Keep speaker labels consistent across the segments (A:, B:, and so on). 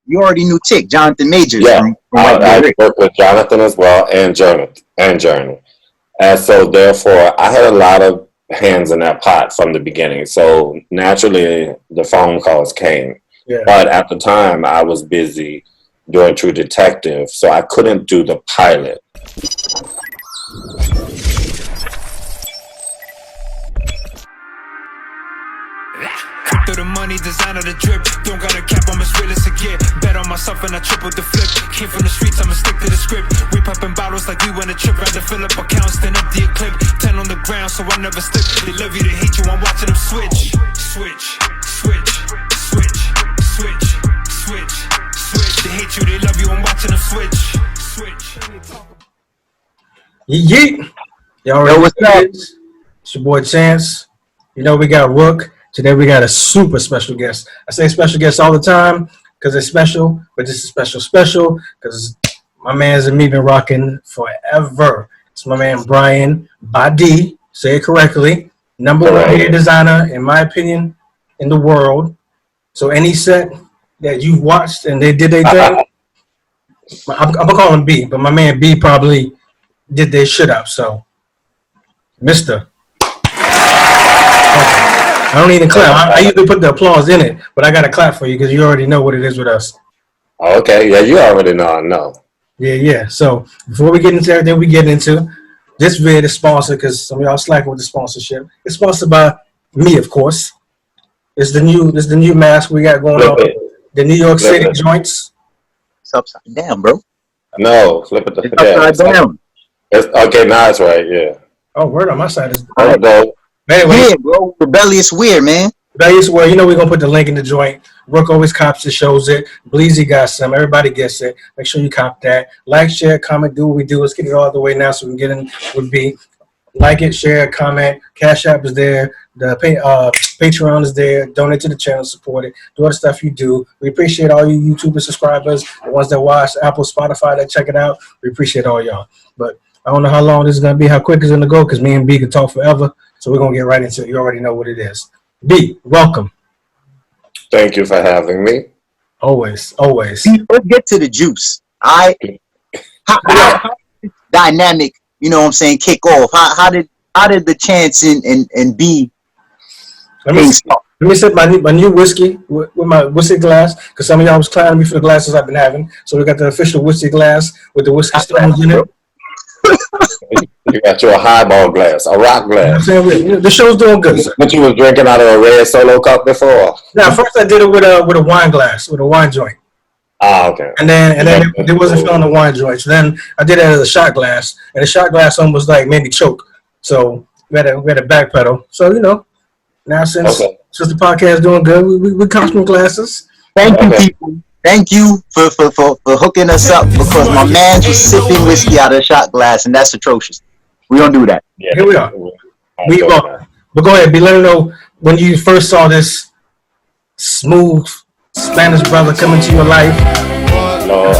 A: you already knew Tick, Jonathan Majors.
B: Yeah, I worked with Jonathan as well, and Journey. And so therefore, I had a lot of hands in that pot from the beginning. So naturally, the phone calls came. Yeah. But at the time, I was busy doing True Detective, so I couldn't do the pilot.
C: The money, designer, the drip. Don't got a cap, I'm as real as it get. Bet on myself and I tripled the flip. Came from the streets, I'ma stick to the script. We popping bottles like we went a trip. Rather fill up accounts than empty a clip. 10 on the ground, so I never slip. They love you, they hate you, I'm watching them switch. Switch, switch, switch, switch, switch, switch. They hate you, they love you, I'm watching them switch. Switch.
D: Yeet. Y'all know what's up? It's your boy Chance. You know we got Rook. Today we got a super special guest. I say special guest all the time because it's special, but this is special because my man's and me been rocking forever. It's my man Brian Badie, say it correctly, number one hair designer, in my opinion, in the world. So any set that you've watched and they did their thing, I'm going to call him B, but my man B probably did their shit up. So, Mr. I don't even clap. I usually put the applause in it, but I got to clap for you because you already know what it is with us.
B: Okay. Yeah, you already know. I know.
D: Yeah. So before we get into everything we get into, this vid is sponsored because some of y'all slacking with the sponsorship. It's sponsored by me, of course. It's the new mask we got going on. The New York City joints.
A: It's upside down, bro.
B: No, flip it.
A: It's upside down.
B: Okay, now it's right. Yeah.
D: Oh, word on my side is.
A: Anyway, yeah, bro. Rebellious weird, man.
D: Rebellious weird. You know we're gonna put the link in the joint. Rook always cops it, shows it. Bleezy got some. Everybody gets it. Make sure you cop that. Like, share, comment, do what we do. Let's get it all the way now so we can get in. Would be like it, share, comment. Cash App is there. The Patreon is there. Donate to the channel, support it. Do all the stuff you do. We appreciate all you YouTuber subscribers, the ones that watch Apple, Spotify, that check it out. We appreciate all y'all. But I don't know how long this is gonna be, how quick it's gonna go, because me and B can talk forever. So we're going to get right into it. You already know what it is. B, welcome.
B: Thank you for having me.
D: Always.
A: Let's get to the juice. All right? How dynamic, you know what I'm saying, kick off? How did the Chance and B
D: let me sip my new whiskey with my whiskey glass, because some of y'all was clowning me for the glasses I've been having. So we got the official whiskey glass with the whiskey stones in it.
B: You got your highball glass, a rock glass.
D: The show's doing good, sir.
B: But you was drinking out of a red Solo cup before?
D: Now, first I did it with a wine glass, with a wine joint.
B: Ah, okay.
D: And then it wasn't filling the wine joint. So then I did it as a shot glass, and the shot glass almost like made me choke. So we had to backpedal. So now since the podcast is doing good, we costume glasses.
A: Thank you, people. Thank you for hooking us up, because my man was sipping whiskey out of a shot glass, and that's atrocious. We don't do that.
D: Yeah, here we are. But go ahead, B. Let me know when you first saw this smooth Spanish brother come into your life.
B: Lord.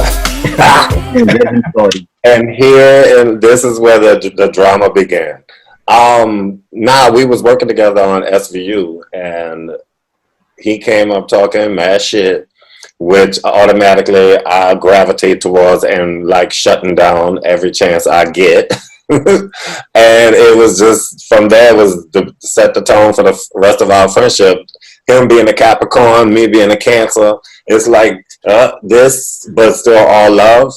B: And this is where the drama began. We was working together on SVU, and he came up talking mad shit, which automatically I gravitate towards and like shutting down every chance I get. And it was just from there was to set the tone for the rest of our friendship. Him being a Capricorn, me being a Cancer. It's like this, but still all love.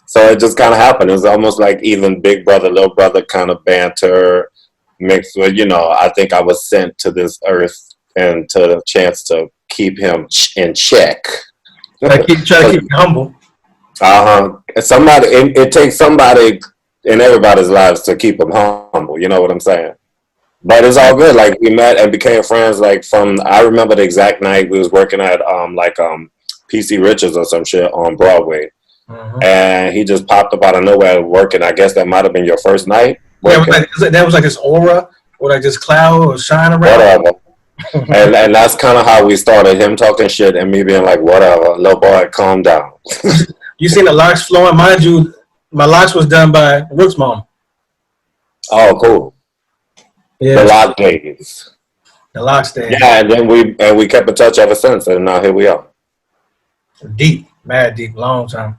B: So it just kind of happened. It was almost like even big brother, little brother kind of banter mixed with, I think I was sent to this earth and to the chance to keep him in check.
D: Try to keep him humble.
B: It takes somebody in everybody's lives to keep them humble. You know what I'm saying? But it's all good. Like, we met and became friends. Like, I remember the exact night we was working at PC Richards or some shit on Broadway, and he just popped up out of nowhere working. I guess that might have been your first night.
D: Yeah, that was like this aura or like this cloud or shine around.
B: Whatever. and that's kind of how we started. Him talking shit and me being like, whatever, little boy, calm down.
D: You seen the locks flowing? Mind you, my locks was done by Rook's mom.
B: Oh, cool.
D: Yeah.
B: The lock days.
D: The locks days.
B: Yeah, and then we kept in touch ever since, and now here we are.
D: Deep, mad deep, long time.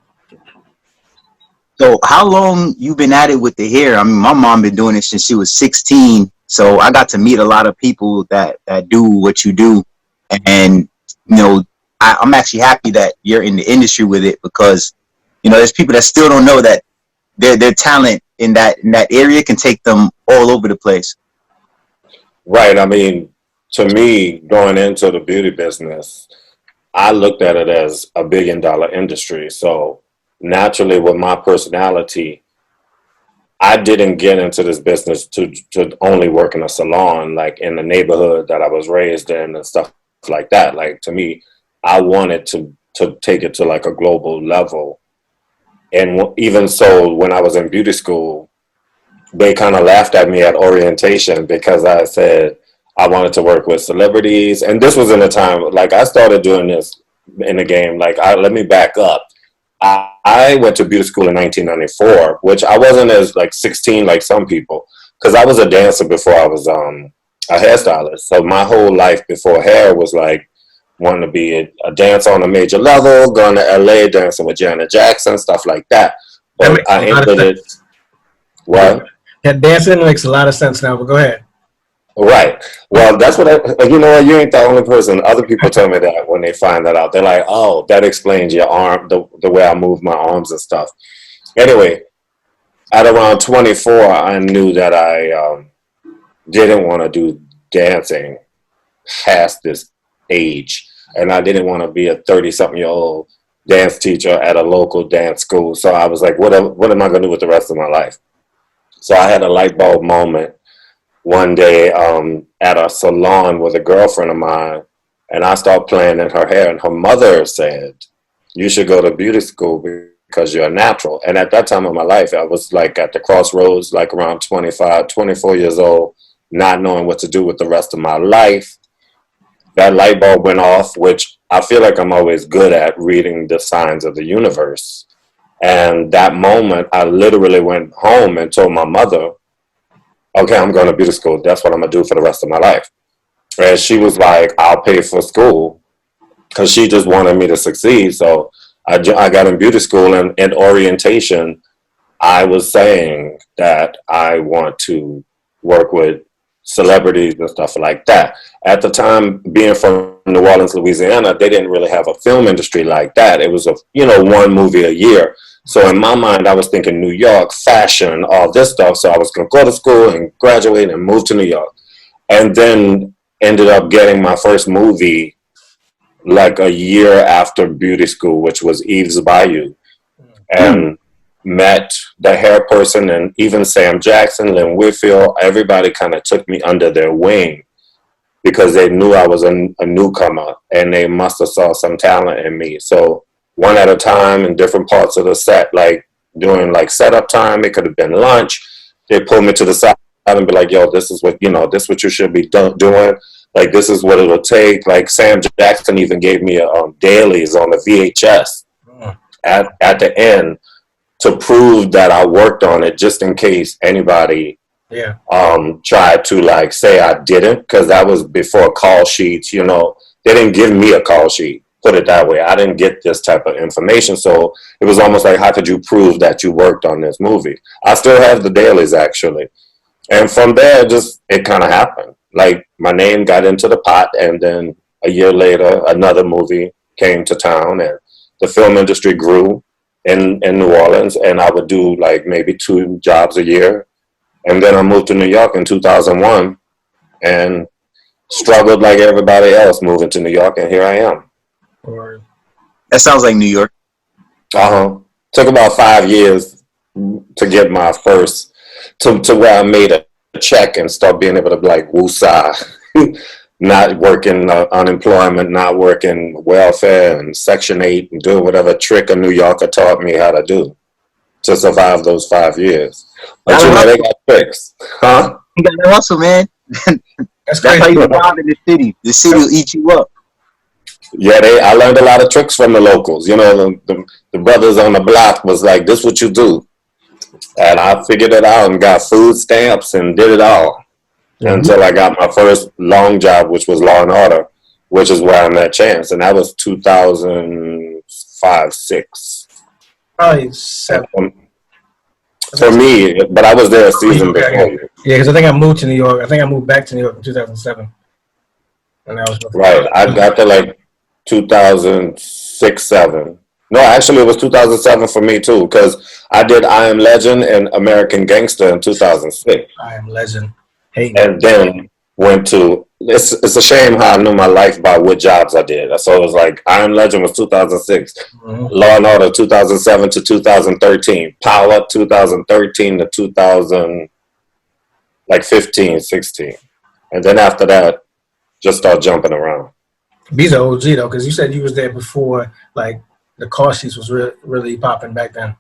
A: So how long you been at it with the hair? I mean, my mom been doing it since she was 16. So I got to meet a lot of people that do what you do, and I'm actually happy that you're in the industry with it, because there's people that still don't know that their talent in that area can take them all over the place.
B: Right. I mean, to me, going into the beauty business, I looked at it as a $1 billion industry. So naturally, with my personality, I didn't get into this business to only work in a salon, like in the neighborhood that I was raised in and stuff like that. Like, to me, I wanted to take it to like a global level. And even so, when I was in beauty school, they kind of laughed at me at orientation because I said I wanted to work with celebrities. And this was in a time, like, I started doing this in the game. Like, let me back up. I went to beauty school in 1994, which I wasn't as like 16 like some people, because I was a dancer before I was a hairstylist. So my whole life before hair was like wanting to be a dancer on a major level, going to LA, dancing with Janet Jackson, stuff like that. But I entered it. What?
D: That dancing makes a lot of sense now, but go ahead.
B: Right. Well, that's what you ain't the only person. Other people tell me that when they find that out. They're like, oh, that explains your arm, the way I move my arms and stuff. Anyway, at around 24, I knew that I didn't want to do dancing past this age. And I didn't want to be a 30-something-year-old dance teacher at a local dance school. So I was like, what am I going to do with the rest of my life? So I had a light bulb moment one day at a salon with a girlfriend of mine, and I started playing in her hair, and her mother said, you should go to beauty school because you're a natural. And at that time of my life, I was like at the crossroads, like around 25, 24 years old, not knowing what to do with the rest of my life. That light bulb went off, which I feel like I'm always good at reading the signs of the universe. And that moment, I literally went home and told my mother, okay, I'm going to beauty school. That's what I'm going to do for the rest of my life. And she was like, I'll pay for school, because she just wanted me to succeed. So I got in beauty school, and in orientation, I was saying that I want to work with celebrities and stuff like that. At the time, being from New Orleans, Louisiana, they didn't really have a film industry like that. It was one movie a year. So in my mind, I was thinking New York, fashion, all this stuff. So I was going to go to school and graduate and move to New York. And then ended up getting my first movie like a year after beauty school, which was Eve's Bayou. And met the hair person, and even Sam Jackson, Lynn Whitfield, everybody kind of took me under their wing because they knew I was a newcomer, and they must have saw some talent in me. So one at a time in different parts of the set, like during like setup time, it could have been lunch. They pull me to the side and be like, yo, this is what you should be doing. Like, this is what it'll take. Like, Sam Jackson even gave me dailies on the VHS at the end to prove that I worked on it, just in case anybody tried to like say I didn't, because that was before call sheets. They didn't give me a call sheet. Put it that way. I didn't get this type of information. So it was almost like, how could you prove that you worked on this movie? I still have the dailies, actually. And from there, it kind of happened. Like, my name got into the pot, and then a year later, another movie came to town, and the film industry grew in New Orleans, and I would do like maybe 2 jobs a year. And then I moved to New York in 2001 and struggled like everybody else moving to New York, and here I am.
A: That sounds like New York.
B: Took about 5 years to get my first, to where I made a check and start being able to be like, woosah. Not working unemployment, not working welfare and Section 8, and doing whatever trick a New Yorker taught me how to do to survive those 5 years. But they got tricks. Huh?
A: You got to hustle, man. That's how you survive in the city. The city will eat you up.
B: Yeah, I learned a lot of tricks from the locals. The brothers on the block was like, this is what you do. And I figured it out and got food stamps and did it all. Until I got my first long job, which was Law and Order, which is where I met Chance. And that was 2006, 5, 6.
D: Probably 7.
B: For me, but I was there a season before you.
D: Yeah, because I think I moved to New York. I think I moved back to New York in 2007. And I was
B: Right. I got to like 2006, 7. No, actually, it was 2007 for me too, because I did I Am Legend and American Gangster in 2006.
D: I Am Legend. Hey.
B: And then went to, it's a shame how I knew my life by what jobs I did. So it was like I Am Legend was 2006, Law and Order 2007 to 2013, Power 2013 to 2015, 16. And then after that, just start jumping around.
D: B's an OG though, because you said you was there before, like, the call sheets was really popping back then.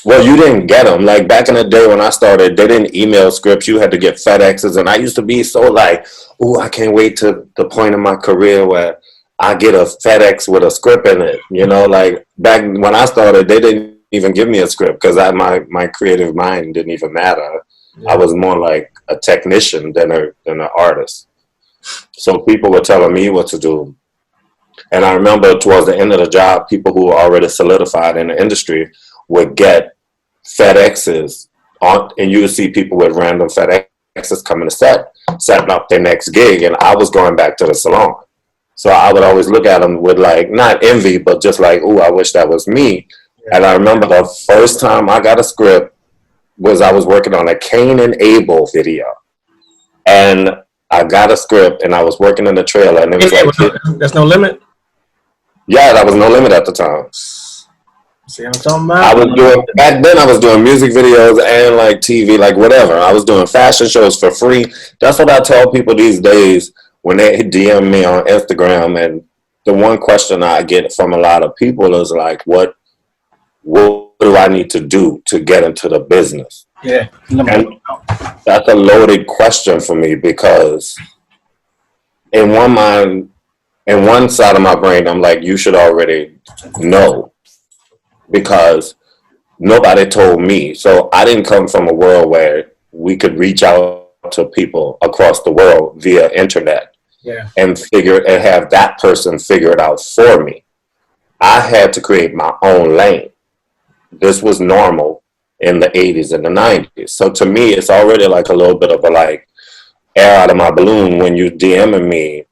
B: Well, you didn't get them. Like, back in the day when I started, they didn't email scripts. You had to get FedExes. And I used to be so like, oh, I can't wait to the point in my career where I get a FedEx with a script in it. You know, like, back when I started, they didn't even give me a script because my creative mind didn't even matter. Yeah. I was more like a technician than an artist. So people were telling me what to do. And I remember towards the end of the job, people who were already solidified in the industry would get FedExes on, and you would see people with random FedExes coming to setting up their next gig, and I was going back to the salon. So I would always look at them with, like, not envy, but just like, ooh, I wish that was me. And I remember the first time I got a script was I was working on a Cain and Abel video. And I got a script, and I was working in the trailer, and it was like,
D: There's No Limit?
B: Yeah, that was No Limit at the time.
D: See what I'm talking about?
B: I was doing, back then I was doing music videos and like TV, like whatever. I was doing fashion shows for free. That's what I tell people these days when they DM me on Instagram. And the one question I get from a lot of people is like, what do I need to do to get into the business?
D: Yeah.
B: And that's a loaded question for me, because in one side of my brain, I'm like, you should already know, because nobody told me. So I didn't come from a world where we could reach out to people across the world via internet and have that person figure it out for me. I had to create my own lane. This was normal in the 80s and the 90s. So to me, it's already like a little bit of a like air out of my balloon when you DMing me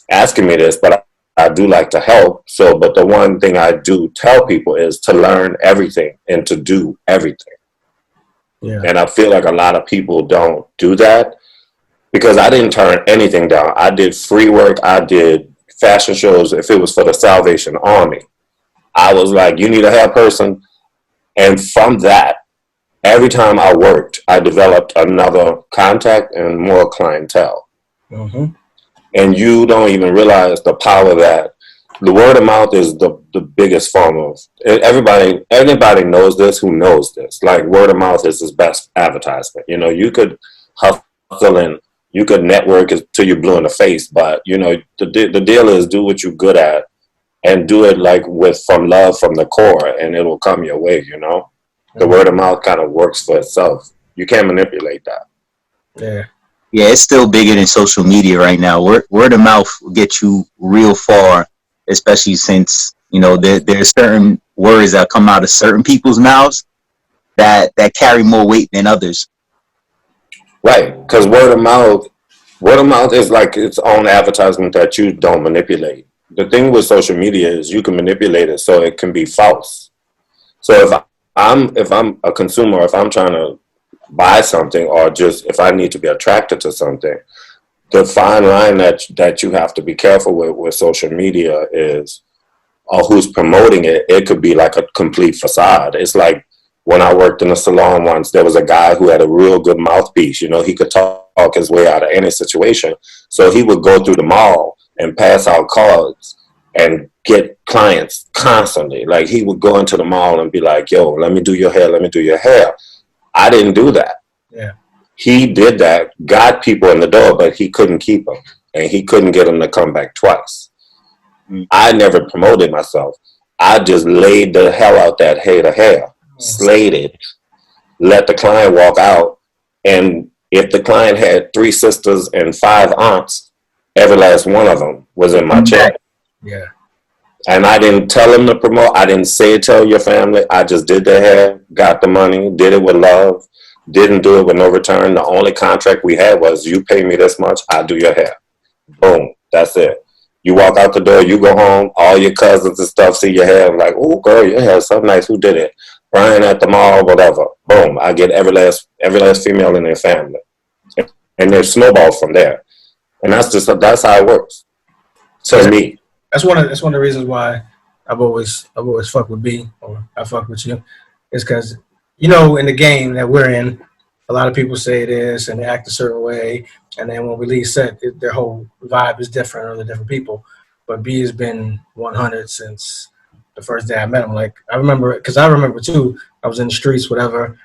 B: asking me this, but I do like to help. So, but the one thing I do tell people is to learn everything and to do everything. Yeah. And I feel like a lot of people don't do that, because I didn't turn anything down. I did free work. I did fashion shows. If it was for the Salvation Army, I was like, you need a hair person. And from that, every time I worked, I developed another contact and more clientele. Mm-hmm. And you don't even realize the power that the word of mouth is the biggest form of. Everybody knows this who knows this. Like, word of mouth is his best advertisement. You know, you could hustle and you could network till you're blue in the face, but you know, the deal is do what you're good at and do it like from love from the core, and it'll come your way. You know, the word of mouth kind of works for itself. You can't manipulate that.
D: Yeah.
A: Yeah, it's still bigger than social media right now. Word of mouth will get you real far, especially since, you know, there's certain words that come out of certain people's mouths that carry more weight than others.
B: Right, because word of mouth is like its own advertisement that you don't manipulate. The thing with social media is you can manipulate it so it can be false. So if I'm a consumer, if I'm trying to buy something, or just if I need to be attracted to something, the fine line that you have to be careful with social media is who's promoting it. It could be like a complete facade. It's like when I worked in a salon once, there was a guy who had a real good mouthpiece. You know, he could talk his way out of any situation. So he would go through the mall and pass out cards and get clients constantly. Like, he would go into the mall and be like, yo, let me do your hair, let me do your hair. I didn't do that.
D: Yeah.
B: He did that, got people in the door, but he couldn't keep them, and he couldn't get them to come back twice. Mm-hmm. I never promoted myself. I just laid the hell out that hair, slayed it, let the client walk out, and if the client had 3 sisters and 5 aunts, every last one of them was in my check.
D: Yeah.
B: And I didn't tell them to promote. I didn't say tell your family. I just did their hair, got the money, did it with love, didn't do it with no return. The only contract we had was you pay me this much, I do your hair. Boom, that's it. You walk out the door, you go home, all your cousins and stuff see your hair, like, oh girl, your hair is so nice. Who did it? Brian at the mall, whatever. Boom, I get every last female in their family, and they snowball from there. And that's how it works. To me.
D: That's one of the reasons why I've always fucked with B, or I fuck with you, is because in the game that we're in, a lot of people say this and they act a certain way, and then when we leave set, their whole vibe is different, or they're different people. But B has been 100 since the first day I met him. Like I remember too. I was in the streets, whatever,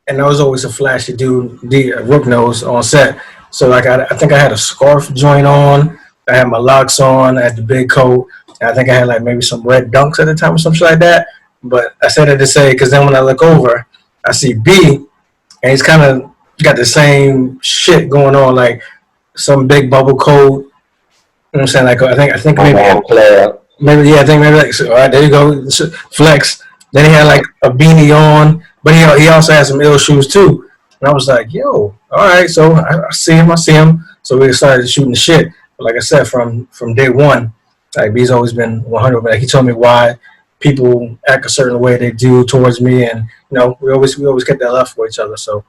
D: and I was always a flashy dude, Rook nose on set. So like I think I had a scarf joint on. I had my locks on. I had the big coat. And I think I had like maybe some red dunks at the time or some shit like that. But I said it to say, because then when I look over, I see B, and he's kind of got the same shit going on, like some big bubble coat. You know what I'm saying? Like I think maybe I think maybe like, so, all right, there you go, flex. Then he had like a beanie on, but he also had some ill shoes too. And I was like, yo, all right. So I see him. So we started shooting the shit. But like I said, from day one, like B's always been 100. But like, he told me why people act a certain way they do towards me, and we always kept that love for each other. So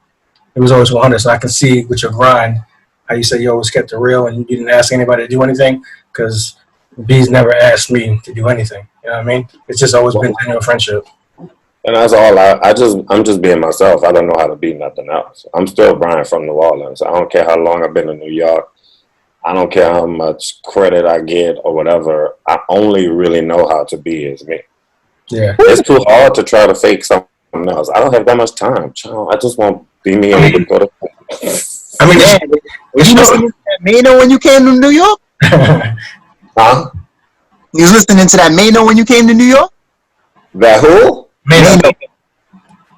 D: it was always 100. So I can see with your grind how you say you always kept it real and you didn't ask anybody to do anything, because B's never asked me to do anything. You know what I mean? It's just always been genuine friendship.
B: And that's all. I'm just being myself. I don't know how to be nothing else. I'm still Brian from New Orleans. I don't care how long I've been in New York. I don't care how much credit I get or whatever. I only really know how to be as me.
D: Yeah.
B: It's too hard to try to fake something else. I don't have that much time. I just want to be me and go to.
A: I mean, was you listening to that Mano when you came to New York?
B: Huh?
A: You was listening to that Mano when you came to New York?
B: That who?
A: Mano.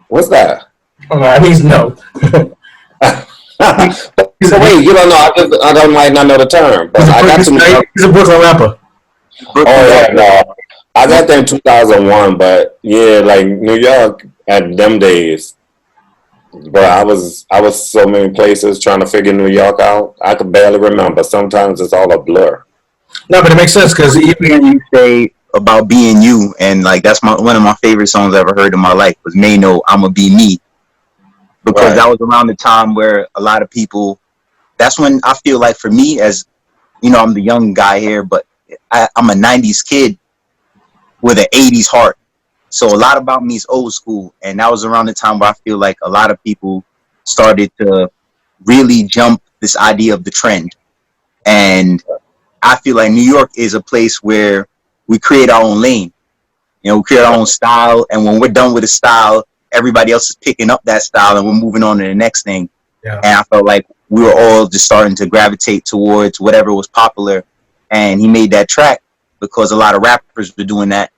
B: What's that?
D: I need to know.
B: So wait, you don't know? I don't might not know the term, but I got to.
D: He's a Brooklyn rapper.
B: Oh yeah, no, I got there in 2001, but yeah, like New York at them days, bro. I was so many places trying to figure New York out. I could barely remember. Sometimes it's all a blur.
D: No, but it makes sense, because
A: even you say about being you, and like that's one of my favorite songs I ever heard in my life was Mano, I'ma Be Me, because that was around the time where a lot of people. That's when I feel like, for me, as I'm the young guy here, but I'm a 90s kid with an 80s heart. So a lot about me is old school. And that was around the time where I feel like a lot of people started to really jump this idea of the trend. And I feel like New York is a place where we create our own lane. We create our own style. And when we're done with the style, everybody else is picking up that style and we're moving on to the next thing. Yeah. And I felt like we were all just starting to gravitate towards whatever was popular. And he made that track because a lot of rappers were doing that.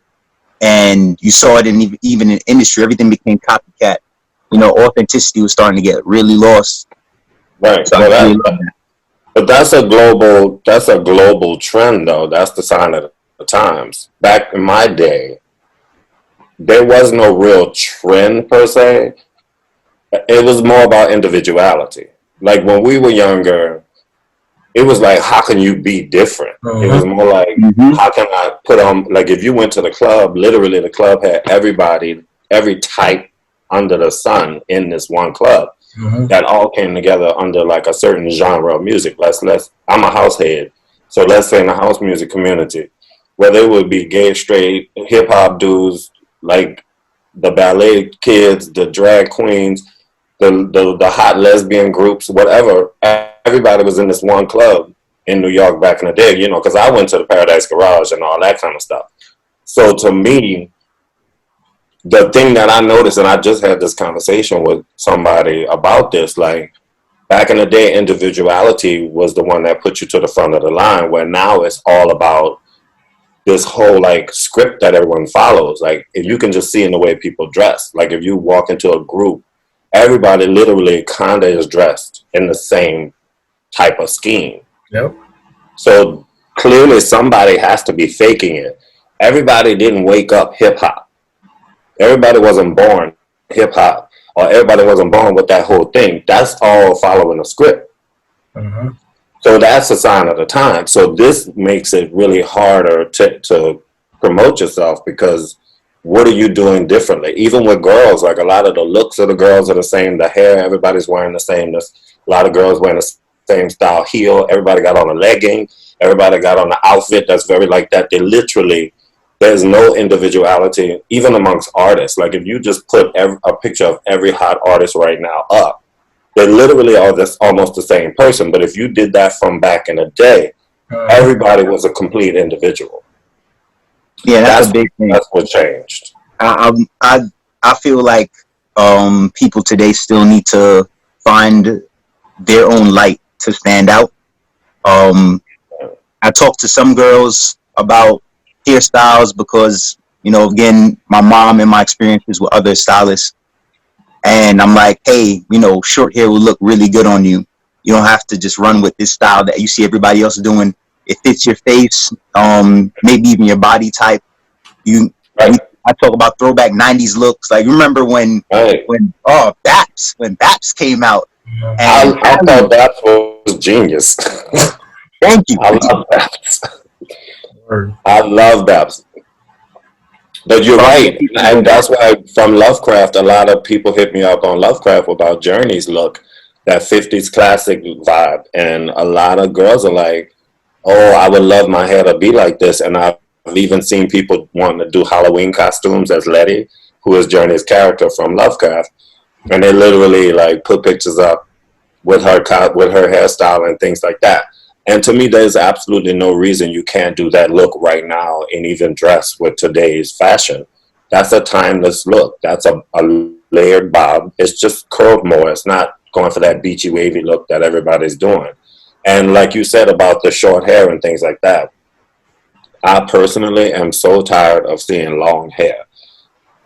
A: And you saw it even in industry. Everything became copycat. Authenticity was starting to get really lost.
B: Right. So but that's a global trend, though. That's the sign of the times. Back in my day, there was no real trend per se. It was more about individuality. Like when we were younger, it was like, how can you be different? Mm-hmm. It was more like, how can I put on, like if you went to the club, literally the club had everybody, every type under the sun in this one club that all came together under like a certain genre of music. I'm a house head. So let's say in the house music community, where there would be gay, straight, hip hop dudes, like the ballet kids, the drag queens, the hot lesbian groups, whatever. Everybody was in this one club in New York back in the day, because I went to the Paradise Garage and all that kind of stuff. So to me, the thing that I noticed, and I just had this conversation with somebody about this, like back in the day, individuality was the one that put you to the front of the line, where now it's all about this whole like script that everyone follows. Like if you can just see in the way people dress, like if you walk into a group, everybody literally kind of is dressed in the same type of scheme.
D: Yep.
B: So clearly somebody has to be faking it. everybody didn't wake up hip hop. Everybody wasn't born hip hop, or everybody wasn't born with that whole thing. That's all following a script.
D: Mm-hmm.
B: So that's a sign of the time. So this makes it really harder to promote yourself, because what are you doing differently? Even with girls, like a lot of the looks of the girls are the same. The hair, everybody's wearing the same. There's a lot of girls wearing the same style heel. Everybody got on a legging. Everybody got on an outfit that's very like that. They literally, there's no individuality, even amongst artists. Like if you just put a picture of every hot artist right now up, they literally are almost the same person. But if you did that from back in the day, everybody was a complete individual.
A: Yeah, that's a big thing.
B: That's what changed.
A: I feel like people today still need to find their own light to stand out. I talked to some girls about hairstyles because, you know, again, my mom and my experiences with other stylists. And I'm like, hey, you know, short hair will look really good on you. You don't have to just run with this style that you see everybody else doing. It fits your face, maybe even your body type. I talk about throwback 90s looks. Like, remember when Baps came out? And
B: I thought that was genius.
A: Thank you.
B: I love Baps. I love Baps. But you're right, and that's why from Lovecraft, a lot of people hit me up on Lovecraft about Journey's look, that 50s classic vibe, and a lot of girls are like, oh, I would love my hair to be like this. And I've even seen people wanting to do Halloween costumes as Letty, who is Journey's character from Lovecraft, and they literally like put pictures up with her hairstyle and things like that. And to me, there's absolutely no reason you can't do that look right now and even dress with today's fashion. That's a timeless look. That's a layered bob. It's just curved more. It's not going for that beachy, wavy look that everybody's doing. And like you said about the short hair and things like that, I personally am so tired of seeing long hair.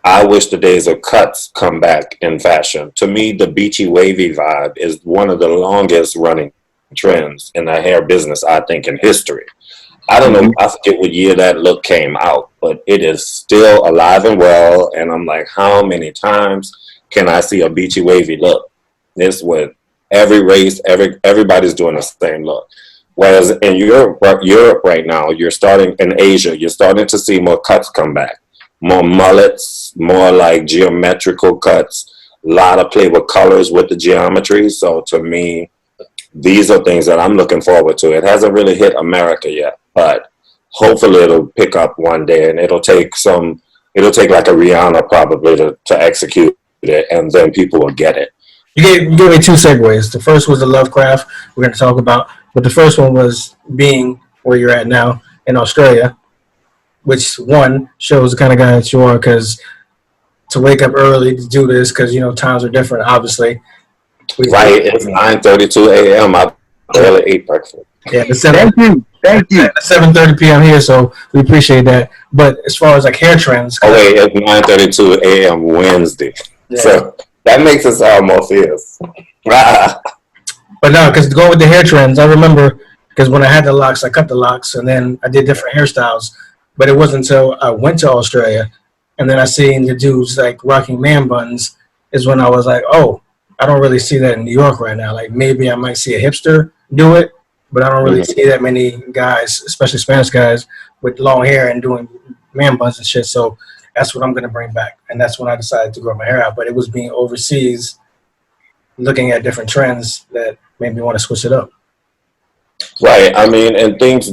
B: I wish the days of cuts come back in fashion. To me, the beachy, wavy vibe is one of the longest running trends in the hair business, I think, in history. I don't know, I forget what year that look came out, but it is still alive and well. And I'm like, how many times can I see a beachy, wavy look? This with every race, everybody's doing the same look. Whereas in Europe right now, in Asia, you're starting to see more cuts come back, more mullets, more like geometrical cuts, a lot of play with colors with the geometry. So to me, these are things that I'm looking forward to. It hasn't really hit America yet, but hopefully it'll pick up one day, and it'll take like a Rihanna probably to execute it, and then people will get it.
D: You gave me two segues. The first was the Lovecraft we're going to talk about, but the first one was being where you're at now in Australia, which one shows the kind of guy that you are, because to wake up early to do this, because, you know, times are different, obviously.
B: Right, it's 9:32 a.m. I barely ate breakfast.
D: Yeah,
A: Thank you.
D: It's 7:30 p.m. here, so we appreciate that. But as far as like hair trends,
B: it's 9:32 a.m. Wednesday, so that makes us almost years.
D: But no, because going with the hair trends, I remember because when I had the locks, I cut the locks, and then I did different hairstyles. But it wasn't until I went to Australia, and then I seen the dudes like rocking man buns, is when I was like, oh, I don't really see that in New York right now. Like maybe I might see a hipster do it, but I don't really see that many guys, especially Spanish guys, with long hair and doing man buns and shit. So that's what I'm going to bring back. And that's when I decided to grow my hair out. But it was being overseas, looking at different trends that made me want to switch it up.
B: Right. I mean, and things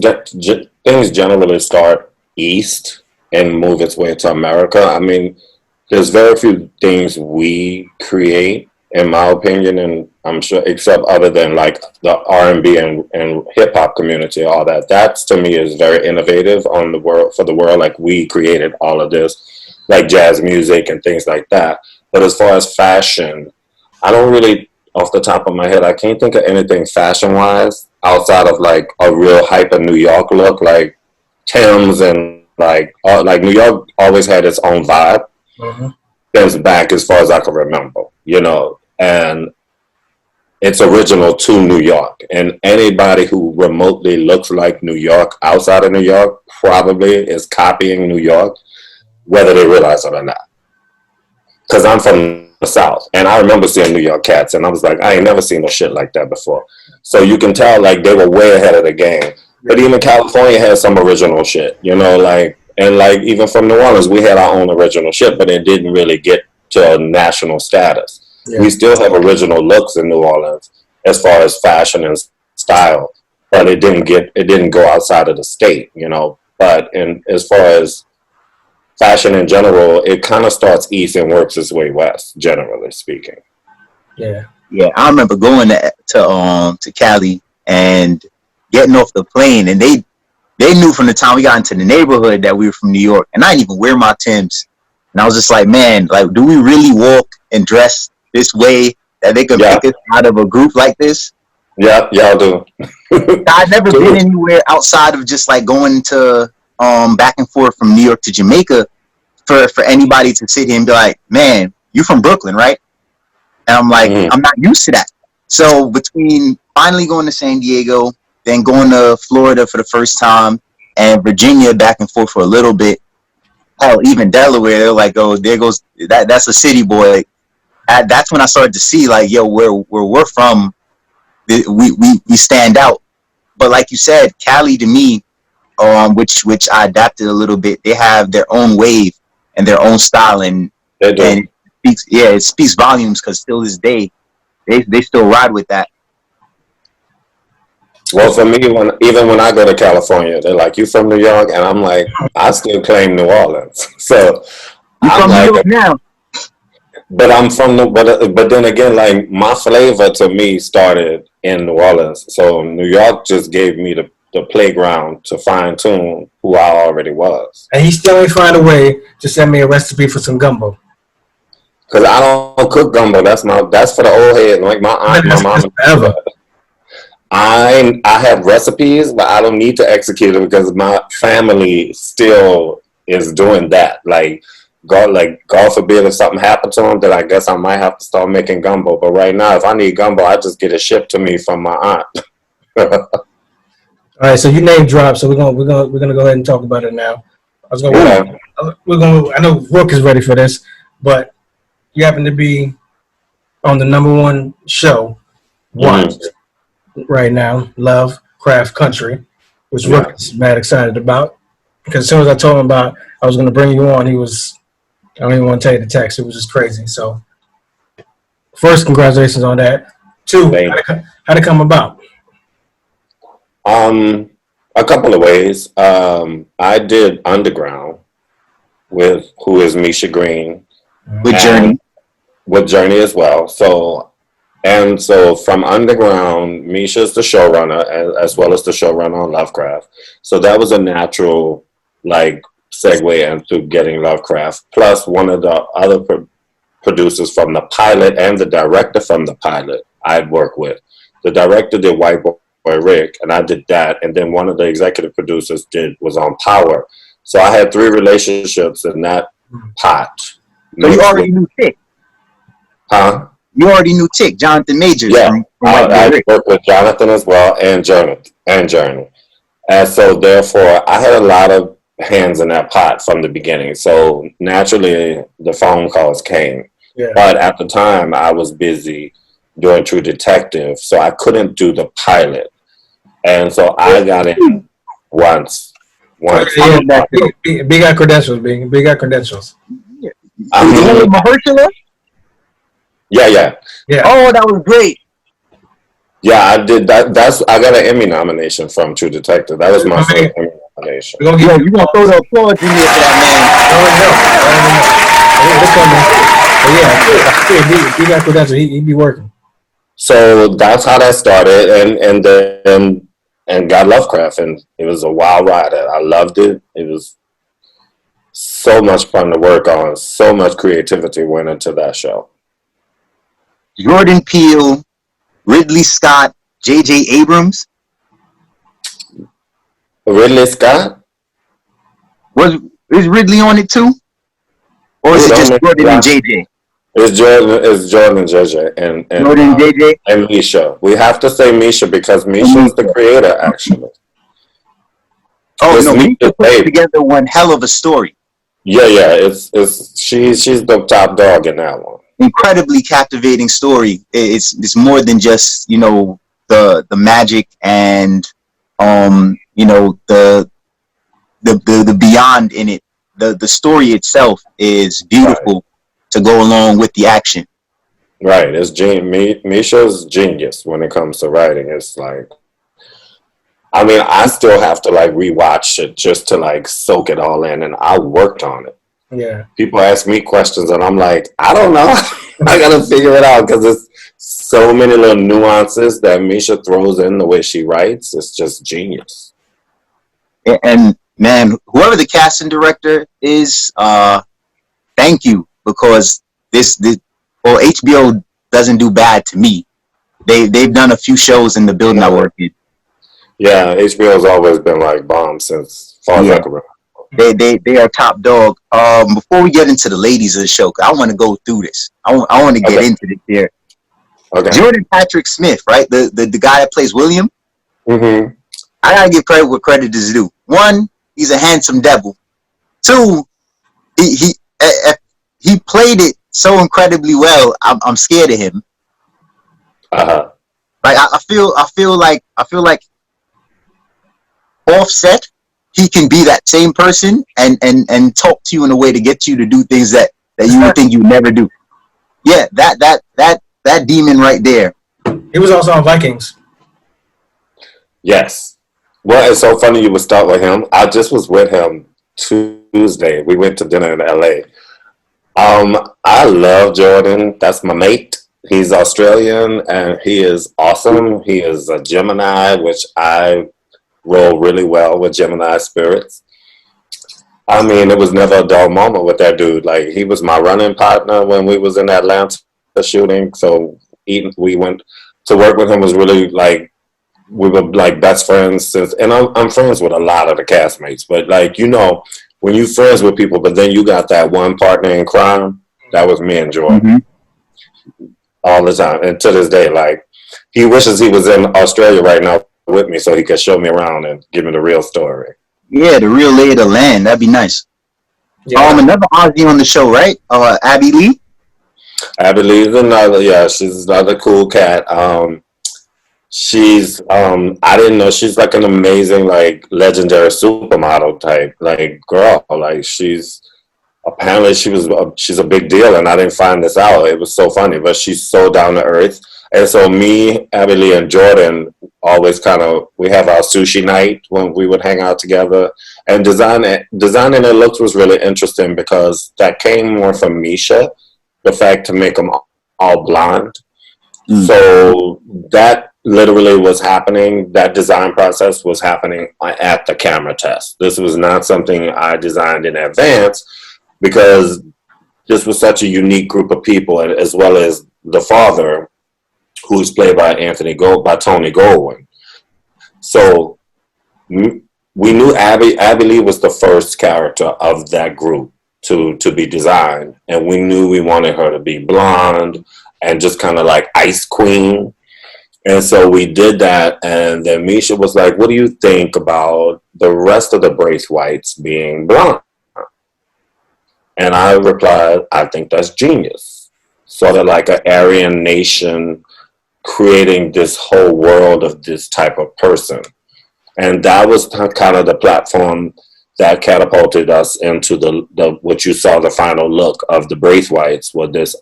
B: generally start east and move its way to America. I mean, there's very few things we create, in my opinion, and I'm sure, except other than like the R&B and hip hop community, all that. That to me is very innovative on the world, for the world. Like we created all of this, like jazz music and things like that. But as far as fashion, I don't really, off the top of my head, I can't think of anything fashion wise outside of like a real hyper New York look, like Tim's, and like New York always had its own vibe. Since back as far as I can remember, you know. And it's original to New York. And anybody who remotely looks like New York outside of New York probably is copying New York, whether they realize it or not. Because I'm from the South, and I remember seeing New York Cats, and I was like, I ain't never seen no shit like that before. So you can tell, like, they were way ahead of the game. But even California has some original shit, you know, like, and like even from New Orleans, we had our own original shit, but it didn't really get to national status. Yeah. We still have original looks in New Orleans as far as fashion and style, but it didn't go outside of the state, you know. But as far as fashion in general, it kind of starts east and works its way west, generally speaking.
A: Yeah, I remember going to Cali and getting off the plane, and they knew from the time we got into the neighborhood that we were from New York, and I didn't even wear my Timbs. And I was just like, man, like, do we really walk and dress this way that they could pick us out of a group like this?
B: Yeah, y'all do.
A: I've never been anywhere outside of just like going to back and forth from New York to Jamaica for anybody to sit here and be like, man, you from Brooklyn, right? And I'm like, I'm not used to that. So between finally going to San Diego, then going to Florida for the first time, and Virginia back and forth for a little bit, hell, even Delaware, they're like, oh, there goes that's a city boy. That's when I started to see, like, yo, where we're from, we stand out. But like you said, Cali to me, which I adapted a little bit, they have their own wave and their own style, and it speaks volumes, because still this day they still ride with that.
B: Well, for me, even when I go to California, they're like, "You from New York?" And I'm like, I still claim New Orleans. So
A: I'm from New York now.
B: But I'm from but then again, like, my flavor to me started in New Orleans. So New York just gave me the playground to fine tune who I already was.
D: And he still ain't find a way to send me a recipe for some gumbo.
B: Cause I don't cook gumbo. That's for the old head. Like my aunt, my mom. I have recipes, but I don't need to execute it because my family still is doing that. Like, God forbid if something happened to them, then I guess I might have to start making gumbo. But right now, if I need gumbo, I just get it shipped to me from my aunt. All
D: right, so you name drop, so we're gonna go ahead and talk about it now. I know Rook is ready for this, but you happen to be on the #1 show watched right now, Lovecraft Country, which Rook is mad excited about. Because as soon as I told him about I was gonna bring you on, he was, I don't even want to tell you the text, it was just crazy. So first, congratulations on that. 2, how'd it come about?
B: A couple of ways. I did Underground with who is Misha Green.
A: With Journey.
B: With Journey as well. So from Underground, Misha's the showrunner as well as the showrunner on Lovecraft. So that was a natural, like, segue into getting Lovecraft. Plus, one of the other producers from the pilot and the director from the pilot I'd worked with. The director did White Boy Rick, and I did that. And then one of the executive producers was on Power. So I had 3 relationships in that pot.
A: So you already knew Tick?
B: Huh?
A: You already knew Tick, Jonathan Majors.
B: Yeah, I worked with Jonathan as well, and Journey. And so therefore, I had a lot of hands in that pot from the beginning. So naturally, the phone calls came. Yeah. But at the time, I was busy doing True Detective, so I couldn't do the pilot. And so I got in once.
D: Yeah, big got credentials, big got credentials.
A: Mahershala?
B: Yeah.
A: Oh, that was great.
B: Yeah, I did that. I got an Emmy nomination from True Detective. That was my first Emmy nomination.
A: You're gonna throw the applause in here for
D: that, man. He got credentials. He be working.
B: So that's how that started, and got Lovecraft, and it was a wild ride. I loved it. It was so much fun to work on. So much creativity went into that show.
A: Jordan Peele, Ridley Scott, J.J. Abrams.
B: Ridley Scott?
A: Is Ridley on it too? Or is it just Jordan and J.J.?
B: It's Jordan and JJ
A: Jordan, JJ,
B: and Misha. We have to say Misha because Misha
A: and
B: is the
A: Misha.
B: creator, actually.
A: Oh
B: It's
A: no, Misha
B: Misha's
A: put
B: baby.
A: together one hell of a story.
B: Yeah. She's the top dog in that one.
A: Incredibly captivating story. It's more than just the magic and the beyond in it. The story itself is
B: Right.
A: beautiful to go along with the action.
B: Right. Misha's genius when it comes to writing. It's like, I mean, I still have to like rewatch it just to like soak it all in, and I worked on it.
D: Yeah.
B: People ask me questions, and I'm like, I don't know. I gotta figure it out because it's so many little nuances that Misha throws in the way she writes. It's just genius.
A: And man, whoever the casting director is, thank you, because this well, HBO doesn't do bad to me. They've done a few shows in the building I work in.
B: Yeah, HBO's always been like bomb since far as I
A: Yeah,
B: can remember.
A: they are top dog. Before we get into the ladies of the show, 'cause I want to go through this. I want to get
B: Okay.
A: into this here.
B: Okay.
A: Jordan Patrick Smith, right? The guy that plays William.
B: Mm-hmm.
A: I gotta give credit where credit is due. One, he's a handsome devil. Two, he played it so incredibly well. I'm scared of him.
B: Uh-huh.
A: Like I feel like offset. He can be that same person and talk to you in a way to get you to do things that you would think you would never do. Yeah, that demon right there.
D: He was also on Vikings.
B: Yes. Well, it's so funny you would start with him. I just was with him Tuesday. We went to dinner in LA. I love Jordan. That's my mate. He's Australian and he is awesome. He is a Gemini, which I roll really well with Gemini spirits. I mean, it was never a dull moment with that dude. Like he was my running partner when we was in Atlanta shooting. So we went to work with him was really like we were like best friends since, and I'm friends with a lot of the castmates. But like when you friends with people, but then you got that one partner in crime. That was me and Jordan
A: Mm-hmm.
B: all the time, and to this day, like he wishes he was in Australia right now with me so he could show me around and give me the real story.
A: Yeah, the real lay of the land. That'd be nice.
D: Yeah.
A: Another Aussie on the show, right? Abby Lee.
B: Abby Lee's another, yeah, she's another cool cat. She's I didn't know she's like an amazing like legendary supermodel type like girl. Like she's apparently she's a big deal, and I didn't find this out. It was so funny, but she's so down to earth. And so me, Abby Lee, and Jordan always kind of we have our sushi night when we would hang out together. And designing their looks was really interesting because that came more from Misha, the fact to make them all blonde.
A: Mm.
B: So that literally was happening. That design process was happening at the camera test. This was not something I designed in advance because this was such a unique group of people, and as well as the father, who's played by Tony Goldwyn. So we knew Abby Lee was the first character of that group to be designed, and we knew we wanted her to be blonde and just kind of like Ice Queen. And so we did that, and then Misha was like, what do you think about the rest of the Braithwaites being blonde? And I replied, I think that's genius. Sort of like an Aryan nation creating this whole world of this type of person. And that was kind of the platform that catapulted us into the what you saw the final look of the Braithwaites with this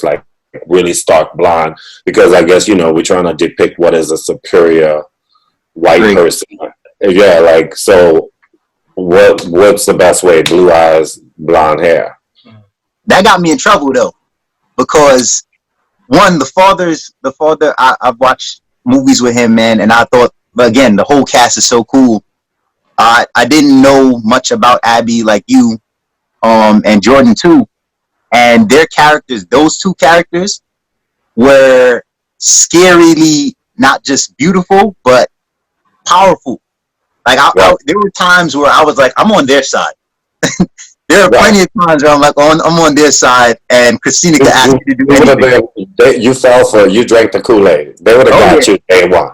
B: like really stark blonde, because I guess we're trying to depict what is a superior white person. Yeah, like so what's the best way? Blue eyes, blonde hair.
A: That got me in trouble though, because one, the father. I've watched movies with him, man, and I thought, again, the whole cast is so cool. I didn't know much about Abby like you, and Jordan too, and their characters. Those two characters were scarily not just beautiful but powerful. Like there were times where I was like, I'm on their side. There are
B: Right.
A: plenty of times where I'm on their side, and Christina can ask
B: You,
A: me to do
B: you would have
A: anything.
B: been. You fell for it. You drank the Kool-Aid. They would have
A: Oh
B: got
A: yeah,
B: you day one.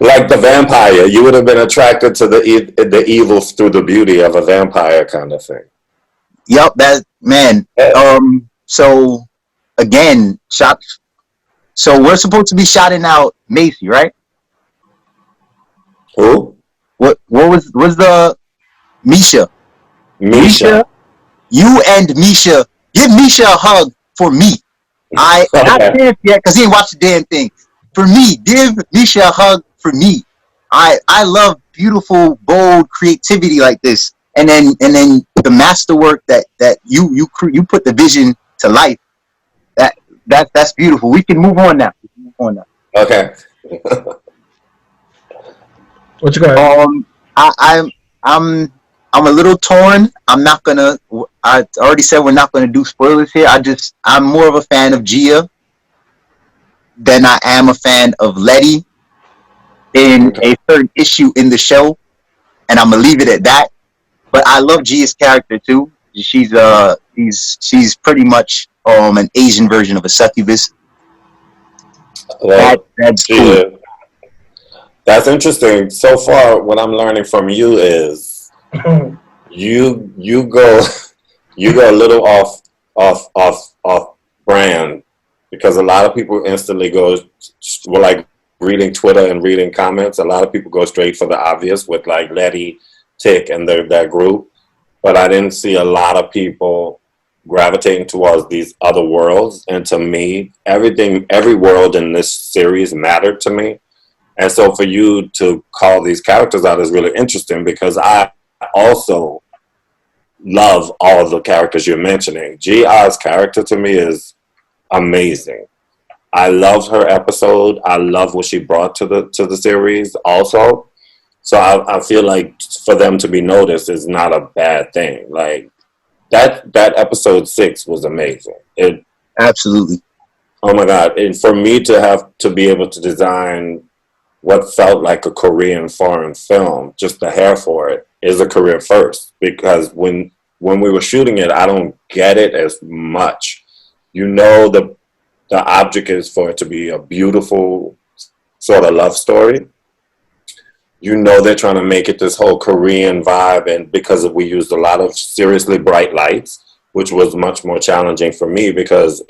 B: Like the vampire, you would have been attracted to the evil through the beauty of a vampire kind of thing.
A: yep. That man.
B: Yeah.
A: So again, shot. So we're supposed to be shouting out Macy, right?
B: Who?
A: What was the Misha? Misha,
B: Misha.
A: you and Misha, give Misha a hug for me. I not
B: Okay.
A: Chance yet because he ain't watched the damn thing. For me, give Misha a hug for me. I love beautiful, bold creativity like this, and then the masterwork that you put the vision to life. That that's beautiful. We can move on now. We can move on now.
B: Okay.
D: What you got?
A: I, I'm I'm I'm a little torn. I'm not gonna. I already said we're not gonna do spoilers here. I'm more of a fan of Gia than I am a fan of Letty in
B: Okay.
A: a certain issue in the show, and I'm gonna leave it at that. But I love Gia's character too. She's pretty much an Asian version of a succubus.
B: Well,
A: That's
B: she
A: cool.
B: is. That's interesting. So far, what I'm learning from you is you go you go a little off brand because a lot of people instantly go well, like reading Twitter and reading comments. A lot of people go straight for the obvious with like Letty, Tick, and that group. But I didn't see a lot of people gravitating towards these other worlds. And to me, every world in this series mattered to me. And so for you to call these characters out is really interesting because I also love all of the characters you're mentioning. GR's character to me is amazing. I loved her episode. I love what she brought to the series also. So I feel like for them to be noticed is not a bad thing. Like that episode 6 was amazing. It
A: Absolutely.
B: Oh my god! And for me to have to be able to design what felt like a Korean foreign film, just the hair for it is a career first. Because when we were shooting it, I don't get it as much. You know, the object is for it to be a beautiful sort of love story. You know they're trying to make it this whole Korean vibe, and because we used a lot of seriously bright lights, which was much more challenging for me because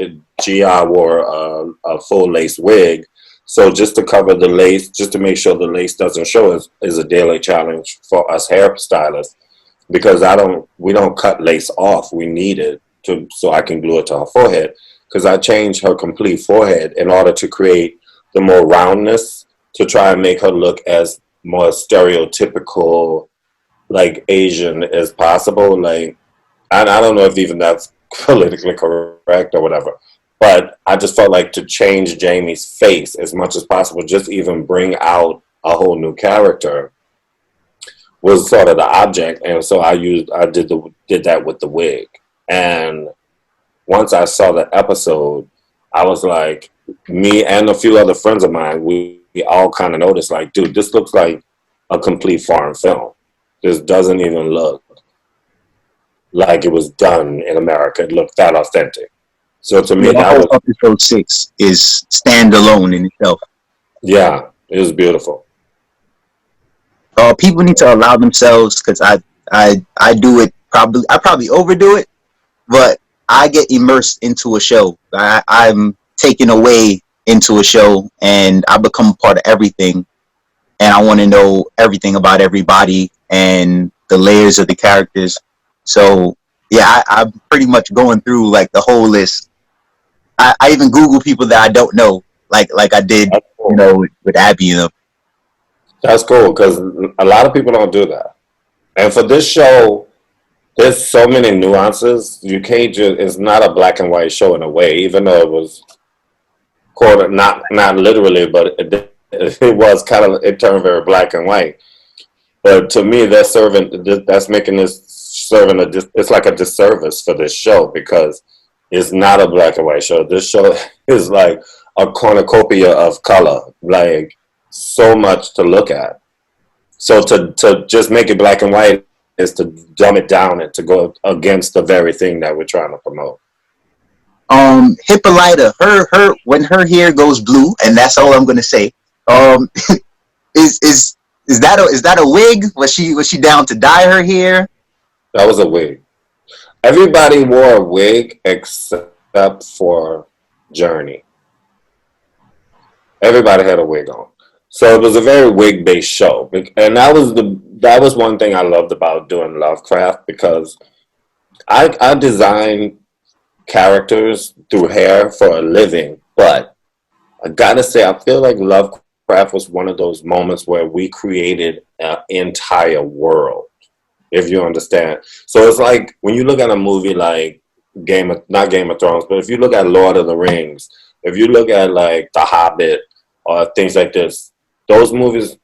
B: GI wore a full lace wig. So just to cover the lace, just to make sure the lace doesn't show is a daily challenge for us hairstylists because we don't cut lace off. We need it so I can glue it to her forehead because I changed her complete forehead in order to create the more roundness to try and make her look as more stereotypical like Asian as possible. Like I don't know if even that's politically correct or whatever, but I just felt like to change Jamie's face as much as possible, just even bring out a whole new character was sort of the object. And so I did that with the wig. And once I saw the episode, I was like, me and a few other friends of mine, we all kind of noticed like, dude, this looks like a complete foreign film. This doesn't even look like it was done in America. It looked that authentic. So to me,
A: Yeah, the
B: that
A: whole
B: was,
A: episode 6 is standalone in itself.
B: yeah, it was beautiful.
A: People need to allow themselves because I do it probably I probably overdo it, but I get immersed into a show. I'm taken away into a show, and I become a part of everything. And I want to know everything about everybody and the layers of the characters. So yeah, I'm pretty much going through like the whole list. I even Google people that I don't know, like I did,
B: That's cool.
A: with Abby and them.
B: That's cool because a lot of people don't do that. And for this show, there's so many nuances. You can't just, it's not a black and white show in a way, even though it was not literally, but it was kind of, it turned very black and white. But to me, that's making this it's like a disservice for this show because it's not a black and white show. This show is like a cornucopia of color, like so much to look at. So to just make it black and white is to dumb it down and to go against the very thing that we're trying to promote.
A: Hippolyta, her when her hair goes blue, and that's all I'm gonna say. Is that a wig? Was she down to dye her hair?
B: That was a wig. Everybody wore a wig except for Journey. Everybody had a wig on. So it was a very wig-based show. And that was one thing I loved about doing Lovecraft, because I design characters through hair for a living, but I gotta say, I feel like Lovecraft was one of those moments where we created an entire world, if you understand. So it's like when you look at a movie like not Game of Thrones, but if you look at Lord of the Rings, if you look at like The Hobbit or things like this, those movies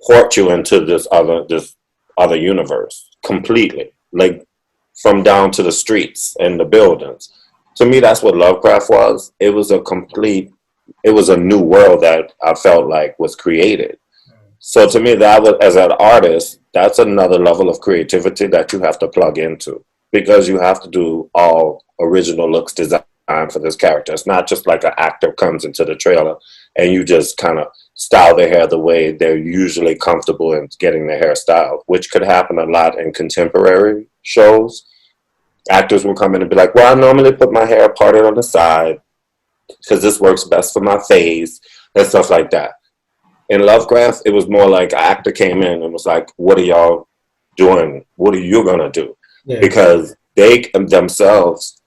B: port you into this other universe completely, like from down to the streets and the buildings. To me, that's what Lovecraft was. It was a new world that I felt like was created. So to me, that was, as an artist, that's another level of creativity that you have to plug into, because you have to do all original looks design for this character. It's not just like an actor comes into the trailer and you just kind of style their hair the way they're usually comfortable in getting their hair styled, which could happen a lot in contemporary shows. Actors will come in and be like, well, I normally put my hair parted on the side because this works best for my face and stuff like that. In Lovecraft, it was more like an actor came in and was like, what are y'all doing? What are you going to do? Yeah. Because they themselves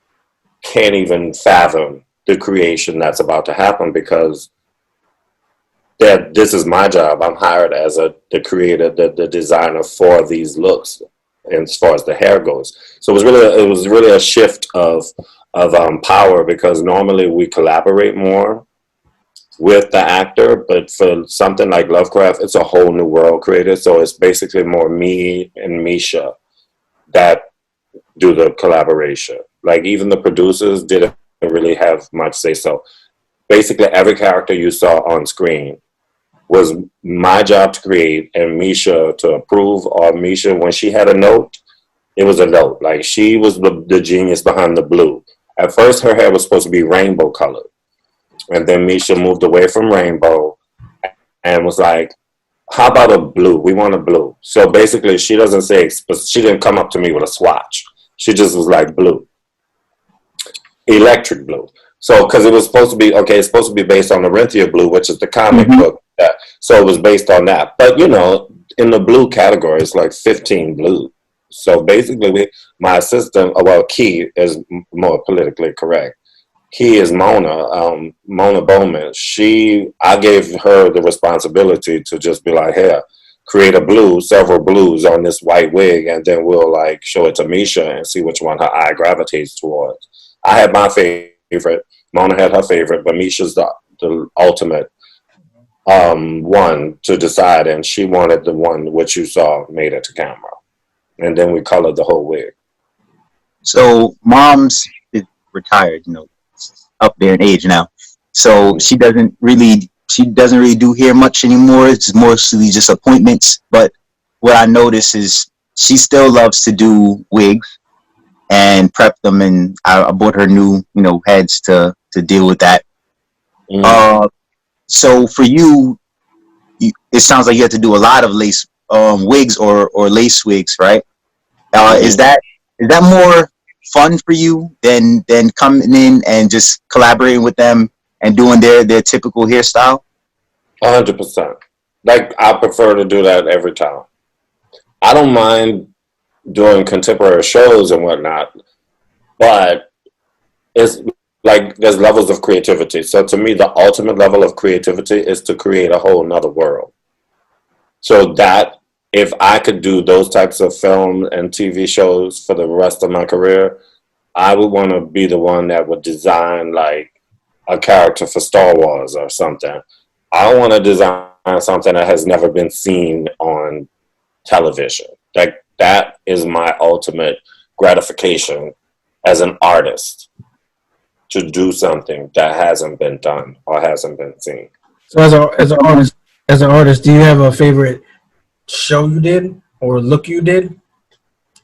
B: can't even fathom the creation that's about to happen, because this is my job. I'm hired as the creator, the designer for these looks, and as far as the hair goes. So it was really a shift of power, because normally we collaborate more with the actor, but for something like Lovecraft, it's a whole new world created. So it's basically more me and Misha that do the collaboration. Like even the producers didn't really have much say so. Basically every character you saw on screen was my job to create and Misha to approve, or Misha, when she had a note, it was a note. Like she was the genius behind the blue. At first her hair was supposed to be rainbow colored. And then Misha moved away from rainbow and was like, how about a blue? We want a blue. So basically she doesn't say, she didn't come up to me with a swatch. She just was like blue. Electric blue. So, because it was supposed to be, it's supposed to be based on the Renthia blue, which is the comic book. So it was based on that. But, in the blue category, it's like 15 blue. So basically, my assistant, Key is more politically correct. Key is Mona Bowman. I gave her the responsibility to just be like, hey, create several blues on this white wig, and then we'll like show it to Misha and see which one her eye gravitates towards. I had my favorite. Mona had her favorite, but Misha's the ultimate one to decide, and she wanted the one which you saw made it to camera. And then we colored the whole wig.
A: So mom's is retired, up there in age now. So she doesn't really do hair much anymore. It's mostly just appointments. But what I notice is she still loves to do wigs and prep them, and I bought her new, heads to deal with that. So for you, it sounds like you have to do a lot of lace wigs or lace wigs, right? Is that more fun for you than coming in and just collaborating with them and doing their typical hairstyle?
B: 100%. Like I prefer to do that every time. I don't mind doing contemporary shows and whatnot, but it's like there's levels of creativity. So to me, the ultimate level of creativity is to create a whole nother world. So that if I could do those types of film and TV shows for the rest of my career, I would want to be the one that would design like a character for Star Wars or something. I want to design something that has never been seen on television. Like that is my ultimate gratification as an artist, to do something that hasn't been done or hasn't been seen.
D: So as an artist, do you have a favorite show you did or look you did?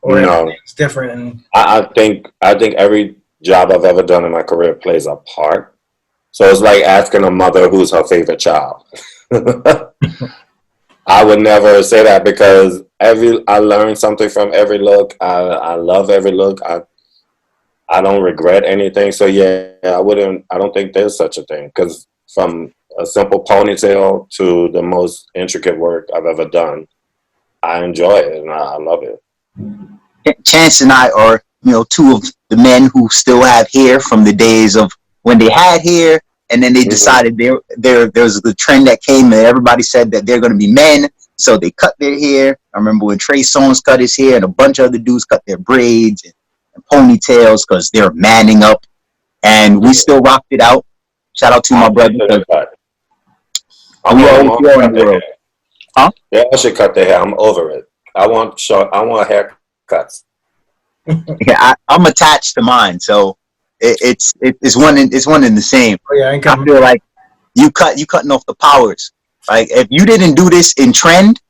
D: or
B: No,
D: everything's different? And
B: I think every job I've ever done in my career plays a part. So it's like asking a mother who's her favorite child. I would never say that because I learn something from every look. I love every look. I don't regret anything. So yeah, I don't think there's such a thing because from a simple ponytail to the most intricate work I've ever done, I enjoy it and I love it.
A: Chance and I are, two of the men who still have hair from the days of when they had hair, and then they decided there was the trend that came, and everybody said that they're going to be men, so they cut their hair. I remember when Trey Songz cut his hair, and a bunch of other dudes cut their braids and ponytails because they're manning up, and we still rocked it out. Shout out to my brother.
B: I'm
A: We all in the world. Huh?
B: They all should cut their hair. I'm over it. I want haircuts.
A: Yeah, I'm attached to mine, so it's one in the same.
D: oh yeah,
A: I feel like you cutting off the powers. Like if you didn't do this in trend,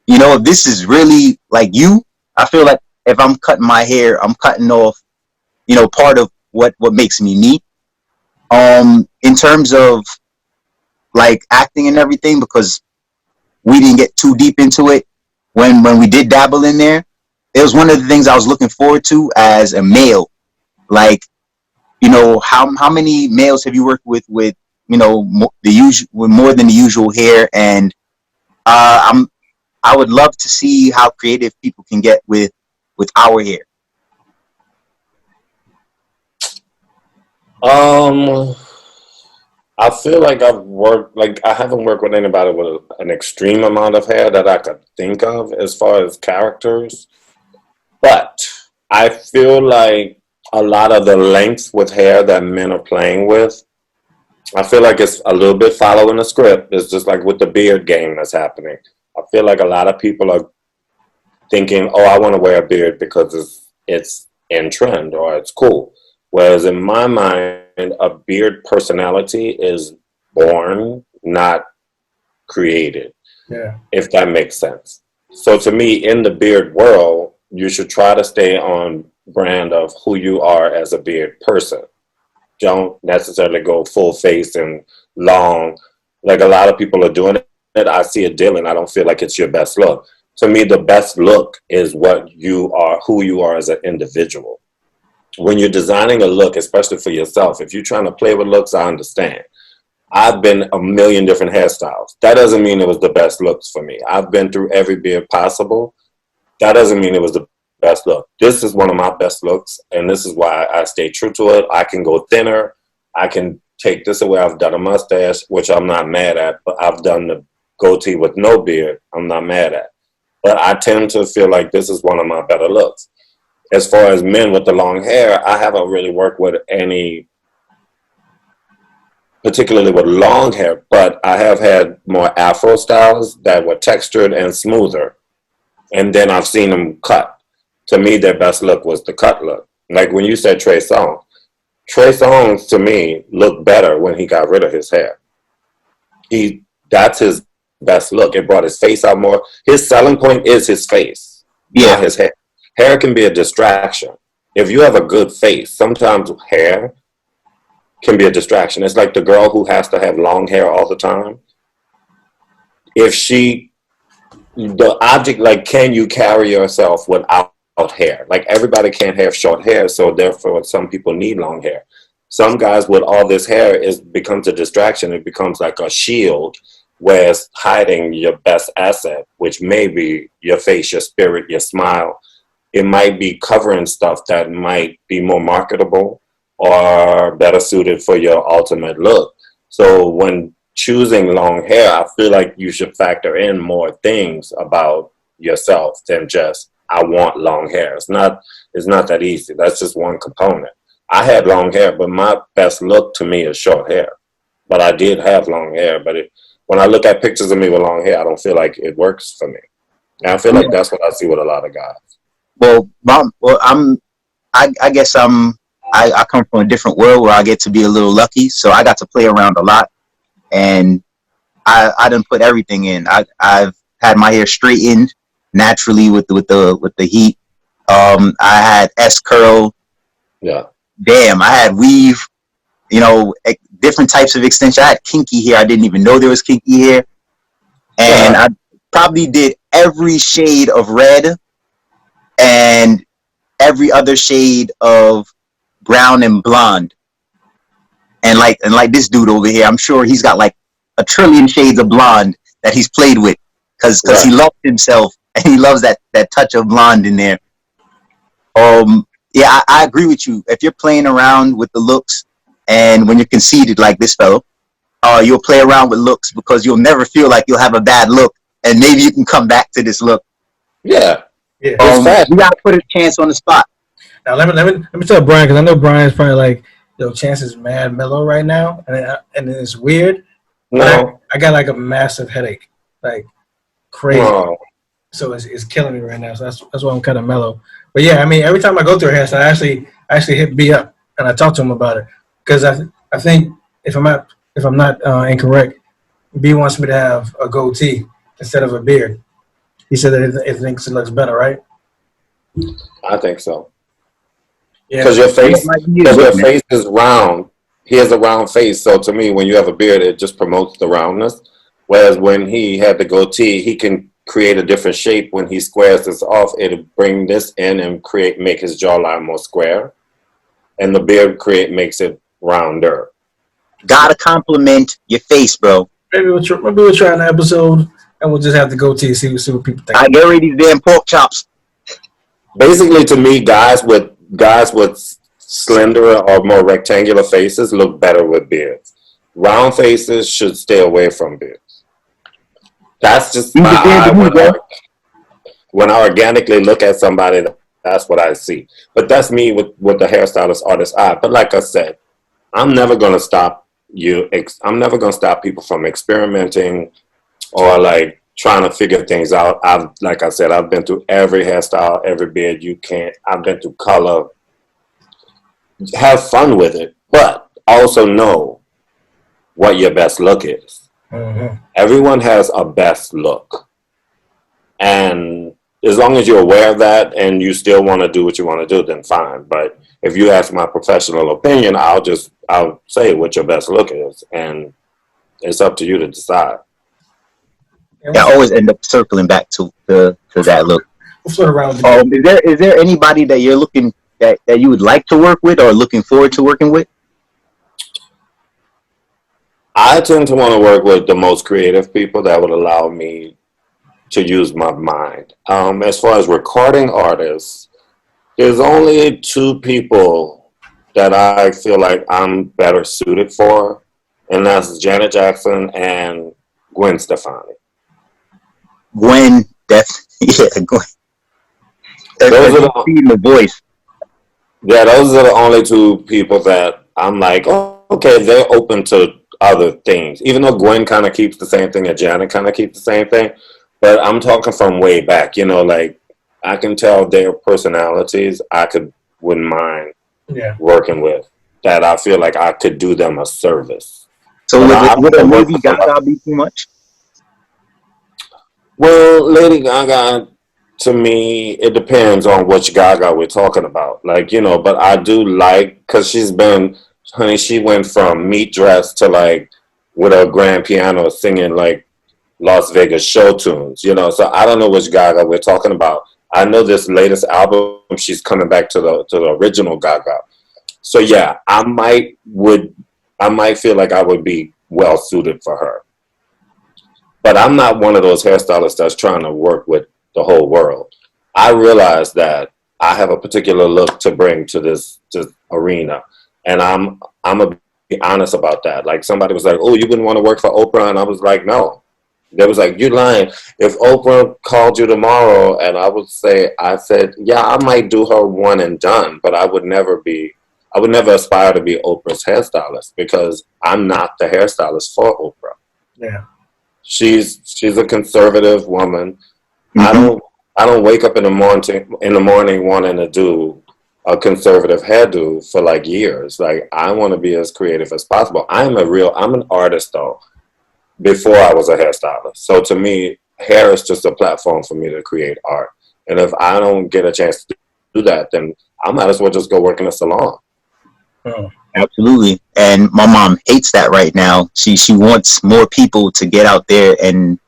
A: if this is really like you, I feel like if I'm cutting my hair, I'm cutting off, part of what makes me me. In terms of like acting and everything, because we didn't get too deep into it when we did dabble in there. It was one of the things I was looking forward to as a male. Like, how many males have you worked with with more than the usual hair? And I would love to see how creative people can get with our hair.
B: I feel like I haven't worked with anybody with an extreme amount of hair that I could think of as far as characters. But I feel like a lot of the lengths with hair that men are playing with, I feel like it's a little bit following the script. It's just like with the beard game that's happening. I feel like a lot of people are thinking, oh, I want to wear a beard because it's in trend or it's cool. Whereas in my mind, a beard personality is born, not created.
D: Yeah.
B: If that makes sense. So to me, in the beard world, you should try to stay on brand of who you are as a beard person. Don't necessarily go full face and long, like a lot of people are doing it. I see a deal and I don't feel like it's your best look. To me, the best look is what you are, who you are as an individual. When you're designing a look, especially for yourself, if you're trying to play with looks, I understand. I've been a million different hairstyles. That doesn't mean it was the best looks for me. I've been through every beard possible. That doesn't mean it was the best look. This is one of my best looks, and this is why I stay true to it. I can go thinner. I can take this away. I've done a mustache, which I'm not mad at, but I've done the goatee with no beard. I'm not mad at. But I tend to feel like this is one of my better looks. As far as men with the long hair, I haven't really worked with any, particularly with long hair, but I have had more Afro styles that were textured and smoother. And then I've seen them cut. To me, their best look was the cut look. Like when you said Trey Songz to me looked better when he got rid of his hair. That's his best look. It brought his face out more. His selling point is his face, not his hair. Hair can be a distraction. If you have a good face, sometimes hair can be a distraction. It's like the girl who has to have long hair all the time. The object, like, can you carry yourself without hair? Like, everybody can't have short hair, so therefore some people need long hair. Some guys with all this hair, becomes a distraction. It becomes like a shield where it's hiding your best asset, which may be your face, your spirit, your smile. It might be covering stuff that might be more marketable or better suited for your ultimate look. So when choosing long hair, I feel like you should factor in more things about yourself than just, I want long hair. It's not that easy. That's just one component. I had long hair, but my best look to me is short hair. But I did have long hair. But when I look at pictures of me with long hair, I don't feel like it works for me. And I feel like that's what I see with a lot of guys.
A: I guess I come from a different world where I get to be a little lucky. So I got to play around a lot. And I done put everything in. I've had my hair straightened naturally with the heat. I had S curl.
B: Yeah.
A: Damn, I had weave. You know, different types of extension. I had kinky hair. I didn't even know there was kinky hair. And I probably did every shade of red and every other shade of brown and blonde. And like this dude over here, I'm sure he's got like a trillion shades of blonde that he's played with because he loves himself and he loves that touch of blonde in there. Yeah, I agree with you. If you're playing around with the looks and when you're conceited like this fellow, you'll play around with looks because you'll never feel like you'll have a bad look and maybe you can come back to this look.
B: Yeah.
A: You gotta put a Chance on the spot.
D: Now let me tell Brian, because I know Brian's probably like, yo, Chance is mad mellow right now, and it's weird.
B: No,
D: I got like a massive headache, like crazy.
B: No.
D: So it's killing me right now. So that's why I'm kind of mellow. But yeah, I mean, every time I go through a hairstyle, I actually hit B up and I talk to him about it because I think if I'm not incorrect, B wants me to have a goatee instead of a beard. He said that it thinks it looks better, right?
B: I think so.
D: Yeah.
B: Because your face is round. He has a round face, so to me, when you have a beard, it just promotes the roundness. Whereas when he had the goatee, he can create a different shape. When he squares this off, it'll bring this in and make his jawline more square. And the beard makes it rounder.
A: Gotta compliment your face, bro.
D: Maybe we'll try an episode and we'll just have the goatee, see what people think.
A: I get rid of these damn pork chops.
B: Basically, to me, guys with slenderer or more rectangular faces look better with beards. Round faces should stay away from beards. That's just my eye. When I organically look at somebody, that's what I see. But that's me with the hairstylist artist eye. But like I said, I'm never going to stop you. I'm never going to stop people from experimenting or like trying to figure things out. Like I said, I've been through every hairstyle, every beard you can. I've been through color. Have fun with it, but also know what your best look is.
D: Mm-hmm.
B: Everyone has a best look. And as long as you're aware of that and you still want to do what you want to do, then fine. But if you ask my professional opinion, I'll say what your best look is. And it's up to you to decide.
A: Yeah, I always end up circling back to that look.
D: We'll float around.
A: Is there anybody that you're looking that you would like to work with or looking forward to working with?
B: I tend to want to work with the most creative people that would allow me to use my mind. As far as recording artists, there's only two people that I feel like I'm better suited for, and that's Janet Jackson and Gwen Stefani.
A: Gwen. Those are the voice.
B: Yeah, those are the only two people that I'm like, oh, okay, they're open to other things. Even though Gwen kind of keeps the same thing and Janet kind of keeps the same thing. But I'm talking from way back, like I can tell their personalities wouldn't mind working with. That I feel like I could do them a service.
A: So would a Lady Gaga be too much?
B: Well, Lady Gaga, to me, it depends on which Gaga we're talking about. Like, but I do like, because she went from meat dress to like with a grand piano singing like Las Vegas show tunes, So I don't know which Gaga we're talking about. I know this latest album, she's coming back to the original Gaga. So yeah, I might feel like I would be well suited for her. But I'm not one of those hairstylists that's trying to work with the whole world. I realize that I have a particular look to bring to this arena, and I'm gonna be honest about that. Like somebody was like, "Oh, you wouldn't want to work for Oprah," and I was like, "No." They was like, "You're lying." If Oprah called you tomorrow, and I said, "Yeah, I might do her one and done," but I would never aspire to be Oprah's hairstylist because I'm not the hairstylist for Oprah.
D: Yeah.
B: She's a conservative woman. Mm-hmm. I don't wake up in the morning wanting to do a conservative hairdo for like years. Like I want to be as creative as possible. I'm an artist though. Before I was a hairstylist, so to me, hair is just a platform for me to create art. And if I don't get a chance to that, then I might as well just go work in a salon.
D: Oh.
A: Absolutely. And my mom hates that right now. She wants more people to get out there and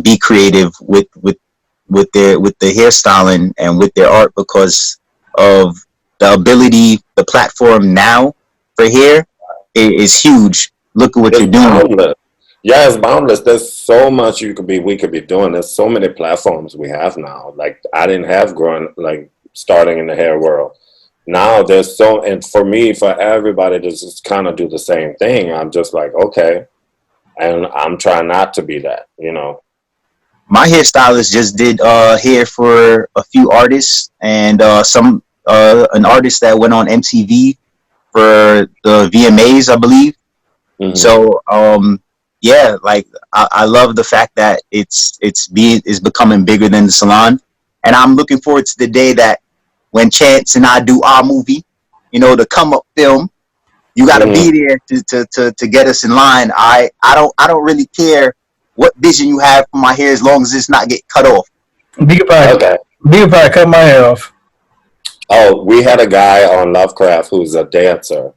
A: be creative with the hairstyling and with their art, because of the ability, the platform now for hair is huge. Look at what you're doing.
B: Boundless. Yeah, it's boundless. There's so much we could be doing. There's so many platforms we have now. Like I didn't have starting in the hair world. Now there's and for me, for everybody to just kind of do the same thing, I'm just like, okay. And I'm trying not to be that, you know.
A: My hairstylist just did hair for a few artists, and an artist that went on MTV for the VMAs, I believe. Mm-hmm. So yeah, like I love the fact that it's becoming bigger than the salon, and I'm looking forward to the day that when Chance and I do our movie, you know, the come up film, you got to be there to get us in line. I don't really care what vision you have for my hair as long as it's not get cut off.
D: We could probably cut my hair off.
B: Oh, we had a guy on Lovecraft who's a dancer,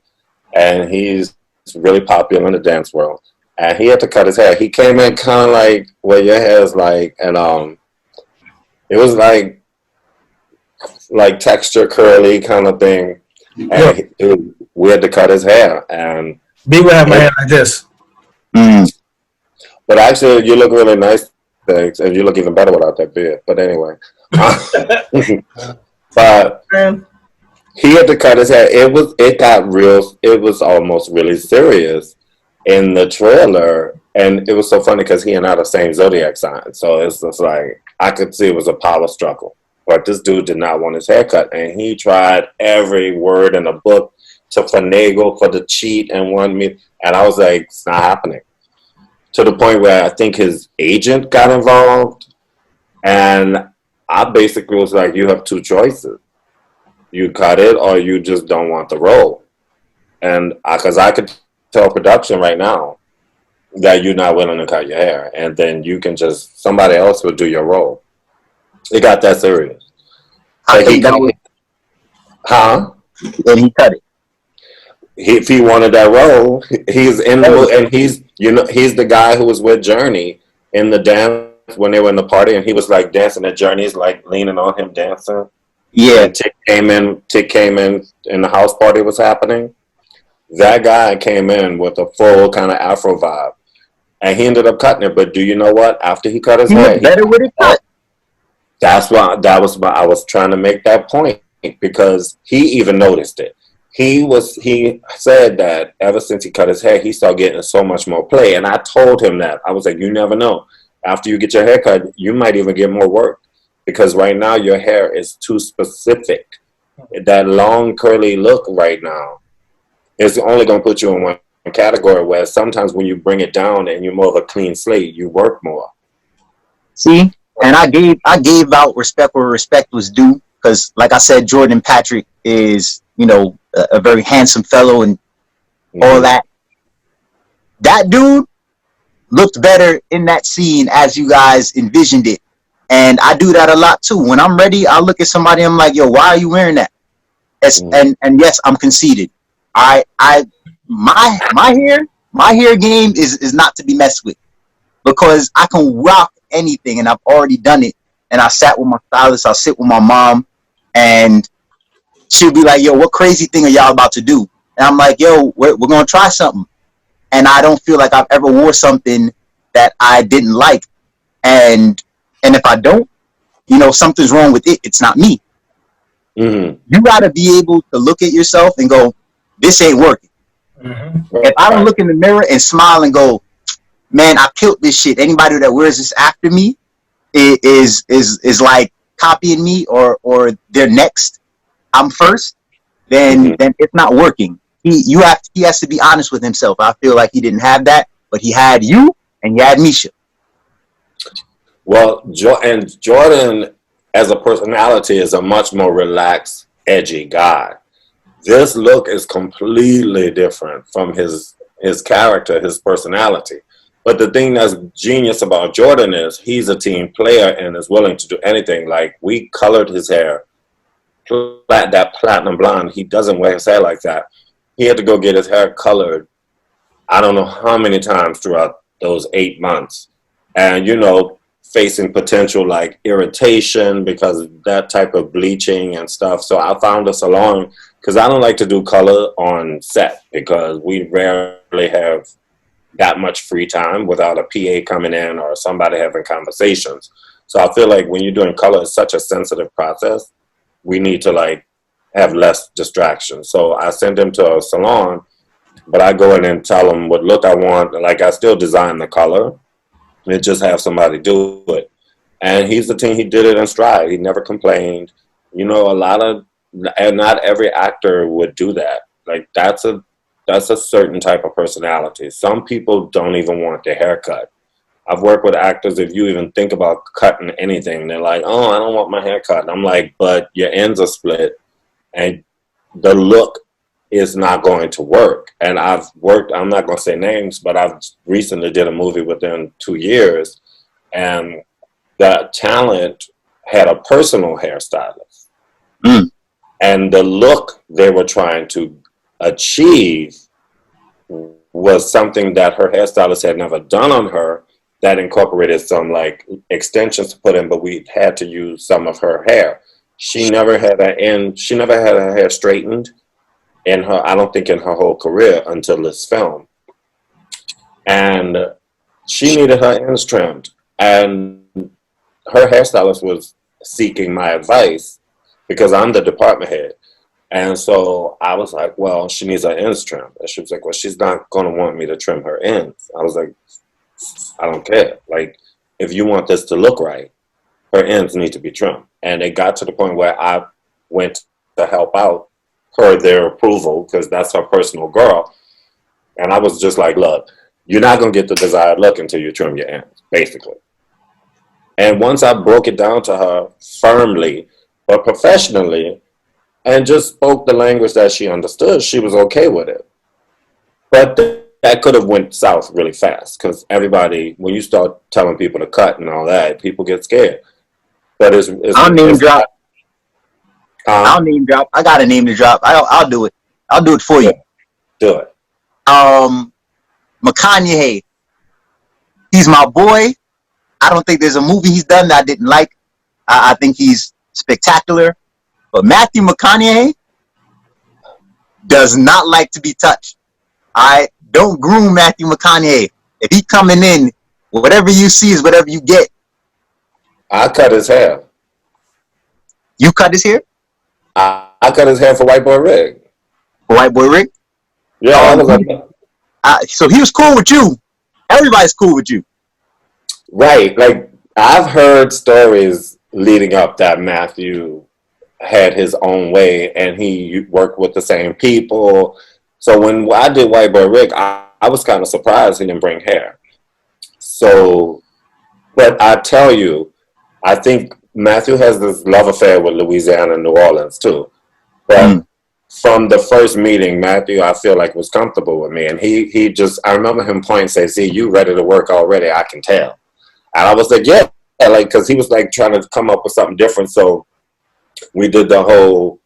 B: and he's really popular in the dance world. And he had to cut his hair. He came in kind of like what your hair is like, and it was like texture curly kind of thing. And we had to cut his hair. And
D: B would have my hair like this.
B: But actually, you look really nice, thanks, and you look even better without that beard. But anyway, but he had to cut his hair. It got real. It was almost really serious in the trailer, and it was so funny because he and I are the same zodiac sign. So it's just like I could see it was a power struggle. But this dude did not want his hair cut, and he tried every word in the book to finagle for the cheat and want me. And I was like, it's not happening. To the point where I think his agent got involved, and I basically was like, you have two choices. You cut it or you just don't want the role. And because I could tell production right now that you're not willing to cut your hair, and then you can somebody else will do your role. It got that serious.
A: And he cut it.
B: If he wanted that role, he's in the and he's the guy who was with Journey in the dance when they were in the party, and he was like dancing at Journey's, like leaning on him dancing.
A: Yeah.
B: And Tick came in the house party was happening. That guy came in with a full kind of Afro vibe, and he ended up cutting it. But do you know what? After he cut his hair,
A: he better with it cut.
B: That's why I was trying to make that point, because he even noticed it. He said that ever since he cut his hair, he started getting so much more play. And I told him that. I was like, you never know. After you get your hair cut, you might even get more work, because right now your hair is too specific. That long curly look right now is only going to put you in one category, where sometimes when you bring it down and you're more of a clean slate, you work more.
A: See? And I gave out respect where respect was due, because like I said, Jordan Patrick is, you know, a very handsome fellow and all that. That dude looked better in that scene as you guys envisioned it. And I do that a lot too. When I'm ready, I look at somebody, I'm like, yo, why are you wearing that? And yes, I'm conceited. My hair game is not to be messed with, because I can rock anything, and I've already done it. And I sat with my stylist, I'll sit with my mom, and she'll be like, yo, what crazy thing are y'all about to do? And I'm like, yo, we're going to try something. And I don't feel like I've ever wore something that I didn't like. And if I don't, you know, something's wrong with it. It's not me. You got to be able to look at yourself and go, this ain't working. If I don't look in the mirror and smile and go, man, I killed this shit. Anybody that wears this after me is like copying me, or they're next. I'm first. Then it's not working. He has to be honest with himself. I feel like he didn't have that, but he had you and he had Misha.
B: Well, Jordan as a personality is a much more relaxed, edgy guy. This look is completely different from his character, his personality. But the thing that's genius about Jordan is he's a team player and is willing to do anything. Like, we colored his hair. that platinum blonde. He doesn't wear his hair like that. He had to go get his hair colored I don't know how many times throughout those 8 months. And, you know, facing potential like irritation because of that type of bleaching and stuff. So I found a salon because I don't like to do color on set because we rarely have that much free time without a PA coming in or somebody having conversations. So I feel like when you're doing color, it's such a sensitive process. We need to like have less distractions. So I send him to a salon, but I go in and tell him what look I want. Like I still design the color and just have somebody do it. And he's the team. He did it in stride. He never complained. You know, and not every actor would do that. Like that's a certain type of personality. Some people don't even want their hair cut. I've worked with actors, if you even think about cutting anything, they're like, oh, I don't want my hair cut. And I'm like, but your ends are split and the look is not going to work. And I've worked, I'm not going to say names, but I've recently did a movie within 2 years and the talent had a personal hairstylist. Mm. And the look they were trying to achieve was something that her hairstylist had never done on her, that incorporated some like extensions to put in, but we had to use some of her hair. She never had her hair straightened in her, I don't think in her whole career until this film. And she needed her ends trimmed. And her hairstylist was seeking my advice because I'm the department head. And so I was like, well, she needs her ends trimmed. And she was like, well, she's not going to want me to trim her ends. I was like, I don't care. Like, if you want this to look right, her ends need to be trimmed. And it got to the point where I went to help out per their approval because that's her personal girl. And I was just like, look, you're not going to get the desired look until you trim your ends, basically. And once I broke it down to her firmly, but professionally, and just spoke the language that she understood, she was okay with it. But that could have went south really fast because everybody, when you start telling people to cut and all that, people get scared. But
A: I'll name drop. I'll name drop. I got a name to drop. I'll do it. I'll do it for you.
B: Do it.
A: McConaughey. He's my boy. I don't think there's a movie he's done that I didn't like. I think he's spectacular. But Matthew McConaughey does not like to be touched. Don't groom Matthew McConaughey. If he coming in, whatever you see is whatever you get.
B: I cut his hair.
A: You cut his hair?
B: I cut his hair for White Boy Rick.
A: For White Boy Rick?
B: Yeah,
A: so he was cool with you. Everybody's cool with you.
B: Right. Like, I've heard stories leading up that Matthew had his own way and he worked with the same people. So when I did White Boy Rick, I was kind of surprised he didn't bring hair. So, but I tell you, I think Matthew has this love affair with Louisiana and New Orleans too. But from the first meeting, Matthew, I feel like was comfortable with me. And he just, I remember him pointing and say, see, you ready to work already, I can tell. And I was like, yeah, like, cause he was like trying to come up with something different. So we did the whole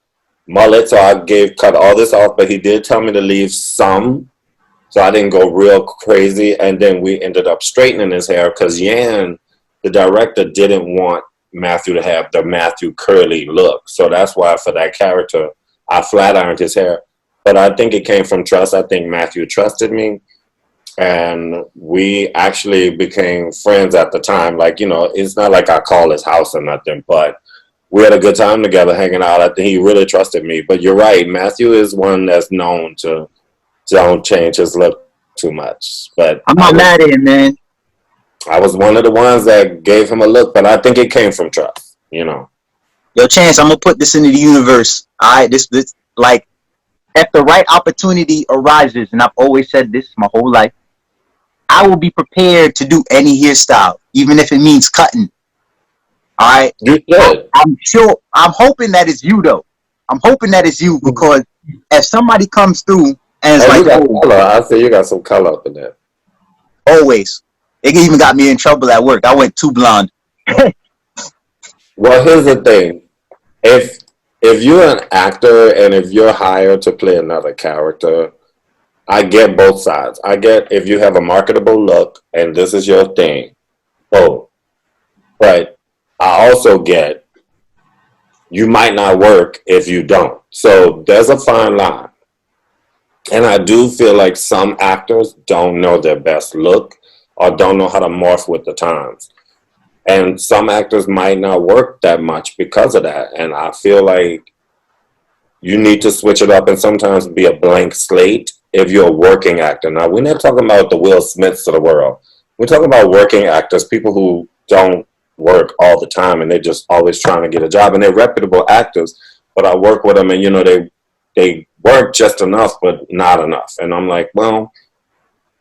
B: mullet, so I cut all this off, but he did tell me to leave some, so I didn't go real crazy. And then we ended up straightening his hair because Yan, the director, didn't want Matthew to have the Matthew curly look. So that's why for that character, I flat ironed his hair. But I think it came from trust. I think Matthew trusted me. And we actually became friends at the time. Like, you know, it's not like I call his house or nothing, but we had a good time together hanging out. I think he really trusted me. But you're right. Matthew is one that's known to don't change his look too much. But
A: I'm not mad at him, man.
B: I was one of the ones that gave him a look, but I think it came from trust, you know.
A: Yo, Chance, I'm going to put this into the universe. All right, this like, if the right opportunity arises, and I've always said this my whole life, I will be prepared to do any hairstyle, even if it means cutting. All right. I'm hoping that it's you though. I'm hoping that it's you because if somebody comes through and it's like,
B: color. I say you got some color up in there.
A: Always. It even got me in trouble at work. I went too blonde.
B: Well, here's the thing. If if you're an actor and if you're hired to play another character, I get both sides. I get if you have a marketable look and this is your thing. Oh, but I also get you might not work if you don't. So there's a fine line. And I do feel like some actors don't know their best look or don't know how to morph with the times. And some actors might not work that much because of that. And I feel like you need to switch it up and sometimes be a blank slate if you're a working actor. Now, we're not talking about the Will Smiths of the world. We're talking about working actors, people who don't work all the time and they're just always trying to get a job. And they're reputable actors, but I work with them and, they work just enough, but not enough. And I'm like, well,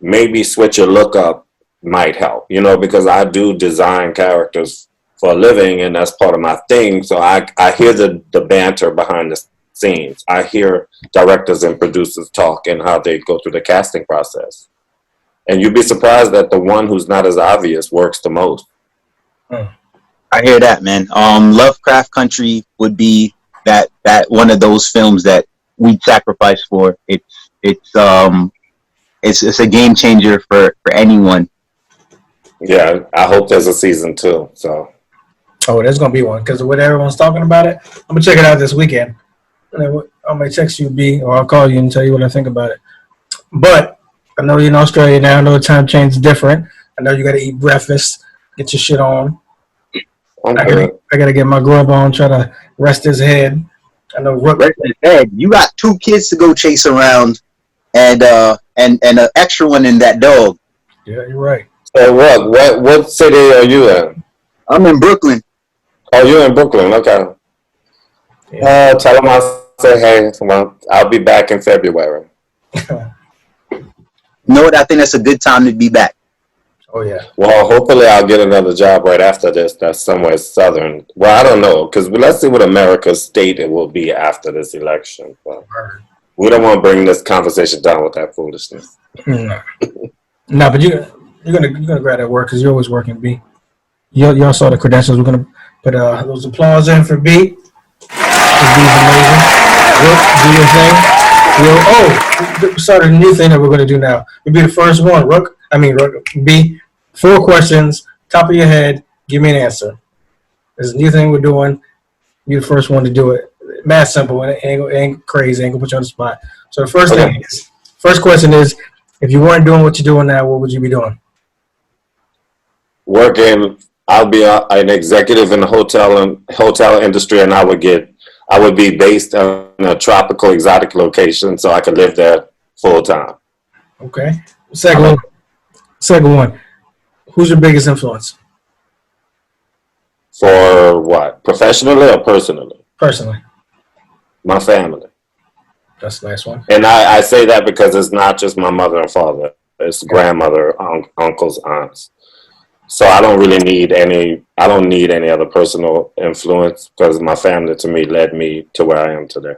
B: maybe switch your look up might help, because I do design characters for a living and that's part of my thing. So I hear the banter behind the scenes. I hear directors and producers talk and how they go through the casting process. And you'd be surprised that the one who's not as obvious works the most.
A: I hear that, man. Lovecraft Country would be that one of those films that we'd sacrifice for. It's a game changer for anyone.
B: Yeah, I hope there's a season 2. So.
D: Oh, there's gonna be one because what everyone's talking about it. I'm gonna check it out this weekend. I might text you, B, or I'll call you and tell you what I think about it. But I know you're in Australia now. I know the time change is different. I know you got to eat breakfast, get your shit on. I gotta get my grub on, try to rest his head. I know
A: rest his head. You got 2 kids to go chase around, and an extra one in that dog.
D: Yeah, you're right.
B: So what city are you in?
A: I'm in Brooklyn.
B: Oh, you're in Brooklyn. Okay. Yeah. Tell them I'll say hey. Well, I'll be back in February.
A: You know what? I think that's a good time to be back.
D: Oh, yeah.
B: Well, hopefully I'll get another job right after this. That's somewhere southern. Well, I don't know, because let's see what America's state it will be after this election. But we don't want to bring this conversation down with that foolishness.
D: No, but you're gonna grab that work because you're always working, B. Y'all saw the credentials. We're gonna put those applause in for B. B's amazing. Rook, do your thing. Started a new thing that we're gonna do now. You'll be the first one, Rook, B. 4 questions, top of your head. Give me an answer. There's a new thing we're doing. You're the first one to do it. Math simple. It ain't crazy. Ain't gonna put you on the spot. So the first question is, if you weren't doing what you're doing now, what would you be doing?
B: Working. I'll be an executive in the hotel industry, and I would be based in a tropical, exotic location, so I could live there full time.
D: Okay. Second one. Who's your biggest influence?
B: For what? Professionally or personally?
D: Personally.
B: My family.
D: That's a nice one.
B: And I say that because it's not just my mother and father. It's grandmother, uncles, aunts. So I don't really need any other personal influence because my family to me led me to where I am today.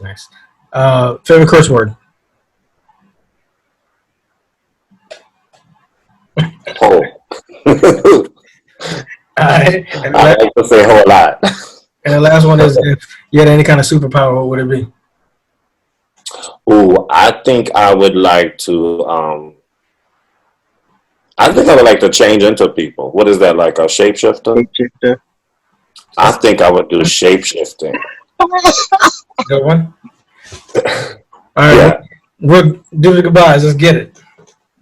D: Nice. Favorite curse word?
B: Oh.
D: I
B: like to say a whole lot.
D: And the last one is, if you had any kind of superpower, what would it be?
B: Ooh, I think I would like to change into people. What is that, like a shapeshifter? I think I would do shapeshifting.
D: Good one. All right, we'll do the goodbyes. Let's get it.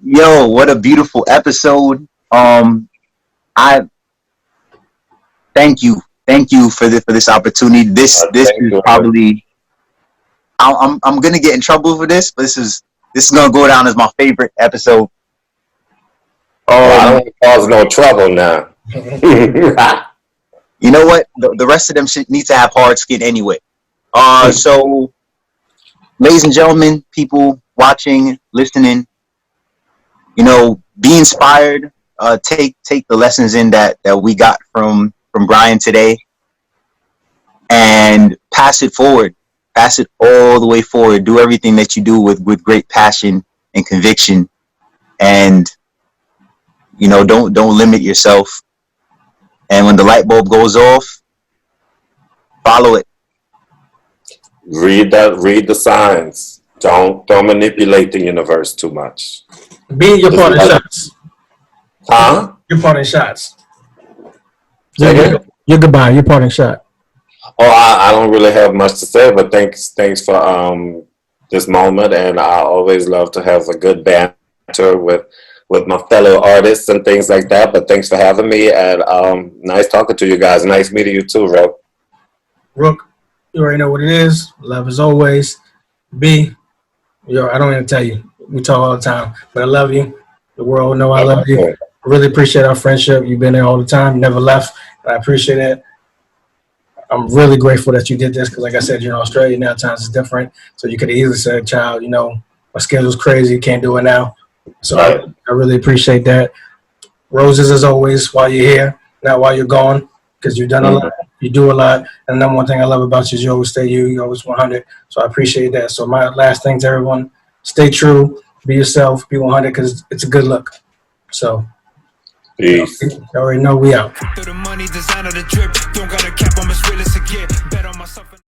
A: Yo, what a beautiful episode. I thank you for this opportunity. This is probably. I'm gonna get in trouble for this, but this is gonna go down as my favorite episode.
B: I don't cause no trouble now.
A: You know what? The rest of them need to have hard skin anyway. So, ladies and gentlemen, people watching, listening, be inspired. Take the lessons in that we got from Brian today, and pass it forward. Pass it all the way forward. Do everything that you do with great passion and conviction, and don't limit yourself. And when the light bulb goes off, follow it.
B: Read the signs. Don't manipulate the universe too much.
D: Be your parting shots.
B: Huh?
D: Your parting shots.
B: Your
D: goodbye. Your parting shot.
B: Oh, I don't really have much to say, but thanks for this moment, and I always love to have a good banter with my fellow artists and things like that. But thanks for having me, and nice talking to you guys. Nice meeting you too, Rook.
D: Rook, you already know what it is. Love as always. B, I don't even tell you. We talk all the time, but I love you. The world will know I love you. I really appreciate our friendship. You've been there all the time. You never left. And I appreciate it. I'm really grateful that you did this because, like I said, you're in Australia now. Times is different, so you could have easily said, "Child, you know, my schedule's crazy. Can't do it now." So I really appreciate that. Roses as always while you're here, not while you're gone, because you've done a lot. You do a lot, and the number one thing I love about you is you always stay you. You always 100. So I appreciate that. So my last thing to everyone: stay true, be yourself, be 100, because it's a good look. So.
B: Peace.
D: You already know we out.
C: Through the money, designer the drip. Don't got a cap, I'm as real as it get. Bet on